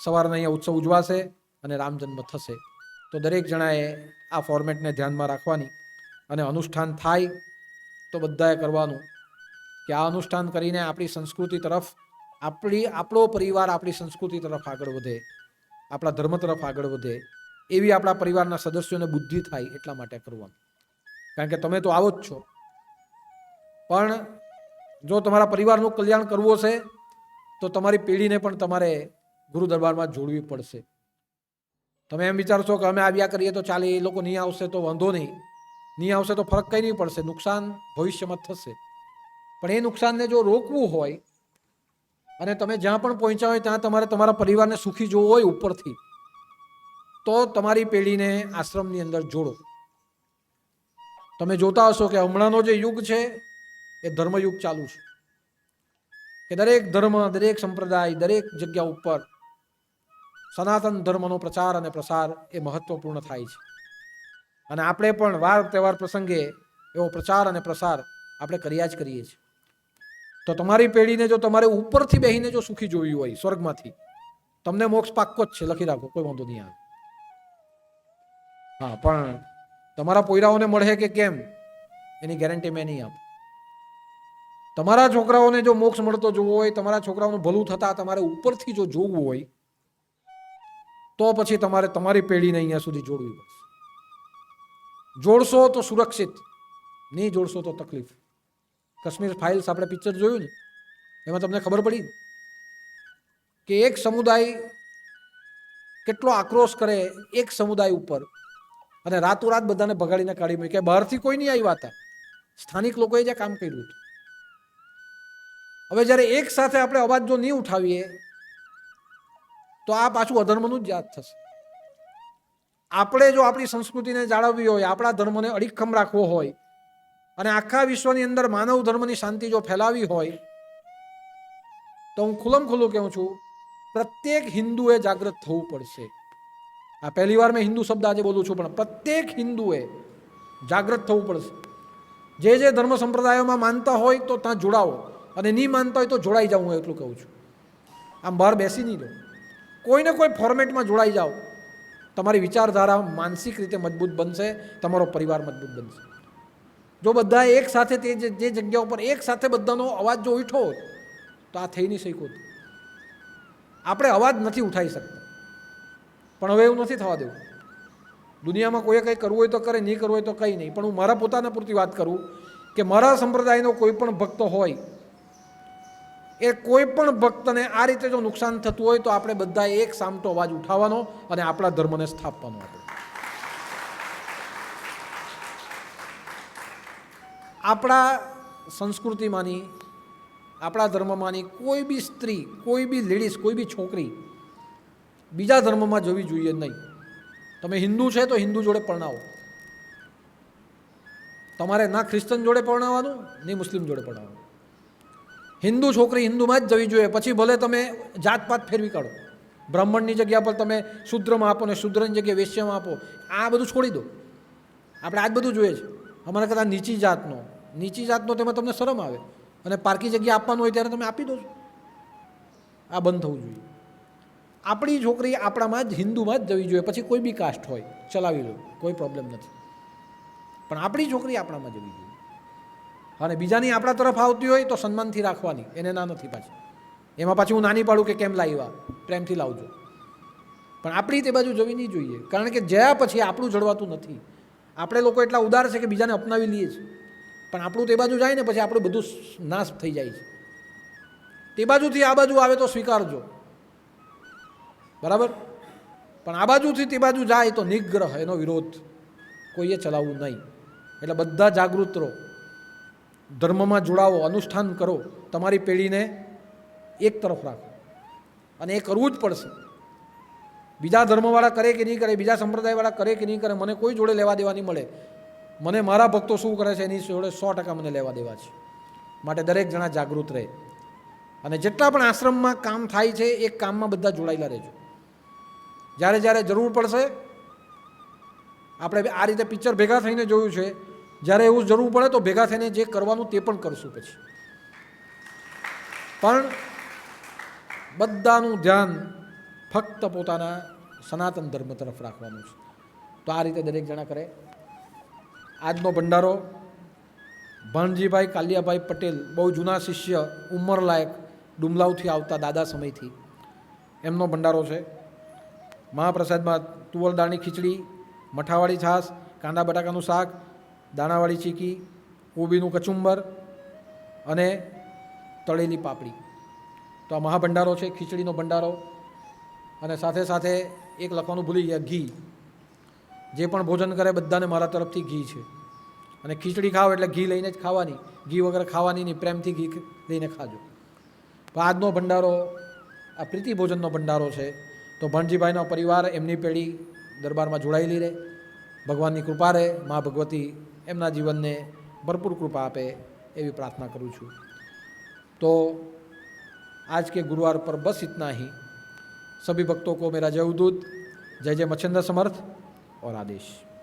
સવારના અહીંયા ઉત્સવ ઉજવાશે અને રામજન્મ થશે। તો દરેક જણાએ આ ફોર્મેટને ધ્યાનમાં રાખવાની અને અનુષ્ઠાન થાય તો બધાએ કરવાનું। કે આ અનુષ્ઠાન કરીને આપણી સંસ્કૃતિ તરફ આપણો પરિવાર આપણી સંસ્કૃતિ તરફ આગળ વધે, આપણા ધર્મ તરફ આગળ વધે, એવી આપણા પરિવારના સદસ્યોને બુદ્ધિ થાય એટલા માટે કરવાનું. કારણ કે તમે તો આવો જ છો, પણ જો તમારા પરિવારનું કલ્યાણ કરવું હશે તો તમારી પેઢીને પણ તમારે ગુરુ દરબારમાં જોડવી પડશે. તમે એમ વિચારશો કે અમે આવ્યા કરીએ તો ચાલે, એ લોકો નહીં આવશે તો વાંધો નહીં આવશે તો ફરક કંઈ નહીં પડશે, નુકસાન ભવિષ્યમાં થશે. પણ એ નુકસાનને જો રોકવું હોય અને તમે જ્યાં પણ પહોંચ્યા હોય ત્યાં તમારે તમારા પરિવારને સુખી જોવો હોય ઉપરથી, તો તમારી પેઢીને આશ્રમની અંદર જોડો. તમે જોતા હશો કે હમણાંનો જે યુગ છે એ ધર્મયુગ ચાલુ છે, કે દરેક ધર્મ, દરેક સંપ્રદાય, દરેક જગ્યા ઉપર સનાતન ધર્મનો પ્રચાર અને પ્રસાર એ મહત્વપૂર્ણ થાય છે. અને આપણે પણ વાર તહેવાર પ્રસંગે એવો પ્રચાર અને પ્રસાર આપણે કર્યા જ કરીએ છીએ. તો તમારી પેઢીને જો તમારે ઉપરથી બેહીને જો સુખી જોવી હોય સ્વર્ગમાંથી, તમને મોક્ષ પાક્કો જ છે, લખી રાખો, કોઈ વાંધો નહીં આવે. હા, પણ તમારા પોયરાઓને મળે કે કેમ એની ગેરંટી મેં નહીં આપું. તમારા છોકરાઓને જો મોક્ષ મળતો જોવો હોય, તમારા છોકરાઓનું ભલું થતા તમારે ઉપરથી જો જોવું હોય, તો પછી તમારે તમારી પેઢીને અહીંયા સુધી જોડવી પડશે. જોડશો તો સુરક્ષિત, નહીં જોડશો તો તકલીફ. કાશ્મીર ફાઇલ્સ આપણે પિક્ચર જોયું ને, એમાં તમને ખબર પડી કે એક સમુદાય કેટલો આક્રોશ કરે એક સમુદાય ઉપર, અને રાતોરાત બધાને ભગાડીને કાઢી મૂકી. કે બહારથી કોઈ નહીં આવ્યા હતા, સ્થાનિક લોકોએ જે કામ કર્યું હતું. હવે જ્યારે એક સાથે આપણે અવાજ જો નહીં ઉઠાવીએ તો આ પાછું અધર્મનું જ યાદ થશે. આપણે જો આપણી સંસ્કૃતિને જાળવવી હોય, આપણા ધર્મને અડીખમ રાખવો હોય અને આખા વિશ્વની અંદર માનવ ધર્મની શાંતિ જો ફેલાવી હોય, તો હું ખુલ્લમ ખુલ્લું કહું છું, પ્રત્યેક હિન્દુએ જાગૃત થવું પડશે. આ પહેલી વાર મેં હિન્દુ શબ્દ આજે બોલું છું, પણ પ્રત્યેક હિન્દુએ જાગૃત થવું પડશે. જે ધર્મ સંપ્રદાયોમાં માનતા હોય તો ત્યાં જોડાવો, અને નહીં માનતા હોય તો જોડાઈ જાઓ. હું એટલું કહું છું. આમ બહાર બેસી નહીં રહો, કોઈને કોઈ ફોર્મેટમાં જોડાઈ જાઓ. તમારી વિચારધારા માનસિક રીતે મજબૂત બનશે, તમારો પરિવાર મજબૂત બનશે. જો બધા એક સાથે તે જે જગ્યા ઉપર એક સાથે બધાનો અવાજ જો ઉઠો તો આ થઈ નહીં શક્યું. આપણે અવાજ નથી ઉઠાવી શકતા, પણ હવે એવું નથી થવા દેવું. દુનિયામાં કોઈએ કંઈ કરવું હોય તો કરે, નહીં કરવું હોય તો કંઈ નહીં. પણ હું મારા પોતાના પૂરતી વાત કરું કે મારા સંપ્રદાયનો કોઈ પણ ભક્ત હોય, એ કોઈ પણ ભક્તને આ રીતે જો નુકસાન થતું હોય તો આપણે બધા એક સામટો અવાજ ઉઠાવવાનો અને આપણા ધર્મને સ્થાપવાનો. આપણા સંસ્કૃતિમાંની, આપણા ધર્મમાંની કોઈ બી સ્ત્રી, કોઈ બી લેડીઝ, કોઈ બી છોકરી બીજા ધર્મમાં જવી જોઈએ નહીં. તમે હિન્દુ છે તો હિન્દુ જોડે પરણાવો. તમારે ના ખ્રિશ્ચન જોડે પરણાવવાનું, નહીં મુસ્લિમ જોડે પરણાવવાનું. હિન્દુ છોકરી હિન્દુમાં જ જવી જોઈએ. પછી ભલે તમે જાતપાત ફેરવી કાઢો, બ્રાહ્મણની જગ્યા પર તમે શૂદ્રમાં આપો ને શૂદ્રની જગ્યાએ વૈશ્યમાં આપો, આ બધું છોડી દો. આપણે આ જ બધું જોઈએ છે. અમારા કદાચ નીચી જાતનો તેમાં તમને શરમ આવે અને પારકી જગ્યા આપવાનું હોય ત્યારે તમે આપી દો છો. આ બંધ થવું જોઈએ. આપણી છોકરી આપણામાં જ હિન્દુમાં જ જવી જોઈએ. પછી કોઈ બી કાસ્ટ હોય ચલાવી લો, કોઈ પ્રોબ્લેમ નથી, પણ આપણી છોકરી આપણામાં જવી જોઈએ. અને બીજાની આપણા તરફ આવતી હોય તો સન્માનથી રાખવાની, એને ના નથી પાછી. એમાં પાછી હું નાની પાડું કે કેમ લાવ્યા, પ્રેમથી લાવજો. પણ આપણી તે બાજુ જવી નહીં જોઈએ, કારણ કે જ્યાં પછી આપણું જળવાતું નથી. આપણે લોકો એટલા ઉદાર છે કે બીજાને અપનાવી લઈએ છીએ, પણ આપણું તે બાજુ જાય ને પછી આપણું બધું નાશ થઈ જાય છે. તે બાજુથી આ બાજુ આવે તો સ્વીકારજો, બરાબર, પણ આ બાજુથી તે બાજુ જાય તો નિગ્રહ, એનો વિરોધ કોઈએ ચલાવવું નહીં. એટલે બધા જાગૃત રહો, ધર્મમાં જોડાવો, અનુષ્ઠાન કરો, તમારી પેઢીને એક તરફ રાખો. અને એ કરવું જ પડશે. બીજા ધર્મવાળા કરે કે નહીં કરે, બીજા સંપ્રદાયવાળા કરે કે નહીં કરે, મને કોઈ જોડે લેવા દેવા નહીં મળે. મને મારા ભક્તો શું કરે છે એની જોડે 100% મને લેવા દેવા છે. માટે દરેક જણા જાગૃત રહે અને જેટલા પણ આશ્રમમાં કામ થાય છે એ કામમાં બધા જોડાયેલા રહેજો. જ્યારે જ્યારે જરૂર પડશે, આપણે આ રીતે પિક્ચર ભેગા થઈને જોયું છે, જ્યારે એવું જરૂર પડે તો ભેગા થઈને જે કરવાનું તે પણ કરશું. પછી પણ બધાનું ધ્યાન ફક્ત પોતાના સનાતન ધર્મ તરફ રાખવાનું છે. તો આ રીતે દરેક જણા કરે. આજનો ભંડારો ભાણજીભાઈ કાલિયાભાઈ પટેલ, બહુ જૂના શિષ્ય, ઉંમરલાયક, ડુમલાવથી આવતા દાદા સમયથી, એમનો ભંડારો છે. મહાપ્રસાદમાં તુવર દાળની ખીચડી, મઠાવાળી છાશ, કાંદા બટાકાનું શાક, દાણાવાળી ચીકી, કોબીનું કચુંબર અને તળેલી પાપડી. તો આ મહાભંડારો છે, ખીચડીનો ભંડારો. અને સાથે સાથે એક લખવાનું ભૂલી ગયા, ઘી. જે પણ ભોજન કરે બધાને મારા તરફથી ઘી છે. અને ખીચડી ખાઓ એટલે ઘી લઈને જ ખાવાની, ઘી વગર ખાવાની નહીં, પ્રેમથી ઘી લઈને ખાજો. પણ આજનો ભંડારો આ પ્રીતિ ભોજનનો ભંડારો છે. તો ભણજીભાઈનો પરિવાર, એમની પેઢી દરબારમાં જોડાયેલી રહે, ભગવાનની કૃપા રહે, મા ભગવતી એમના જીવનને ભરપૂર કૃપા આપે એવી પ્રાર્થના કરું છું. तो आज के गुरुवार पर बस इतना ही. सभी भक्तों को मेरा जय उदूत, जय जय मच्छिंद्र समर्थ और आदेश.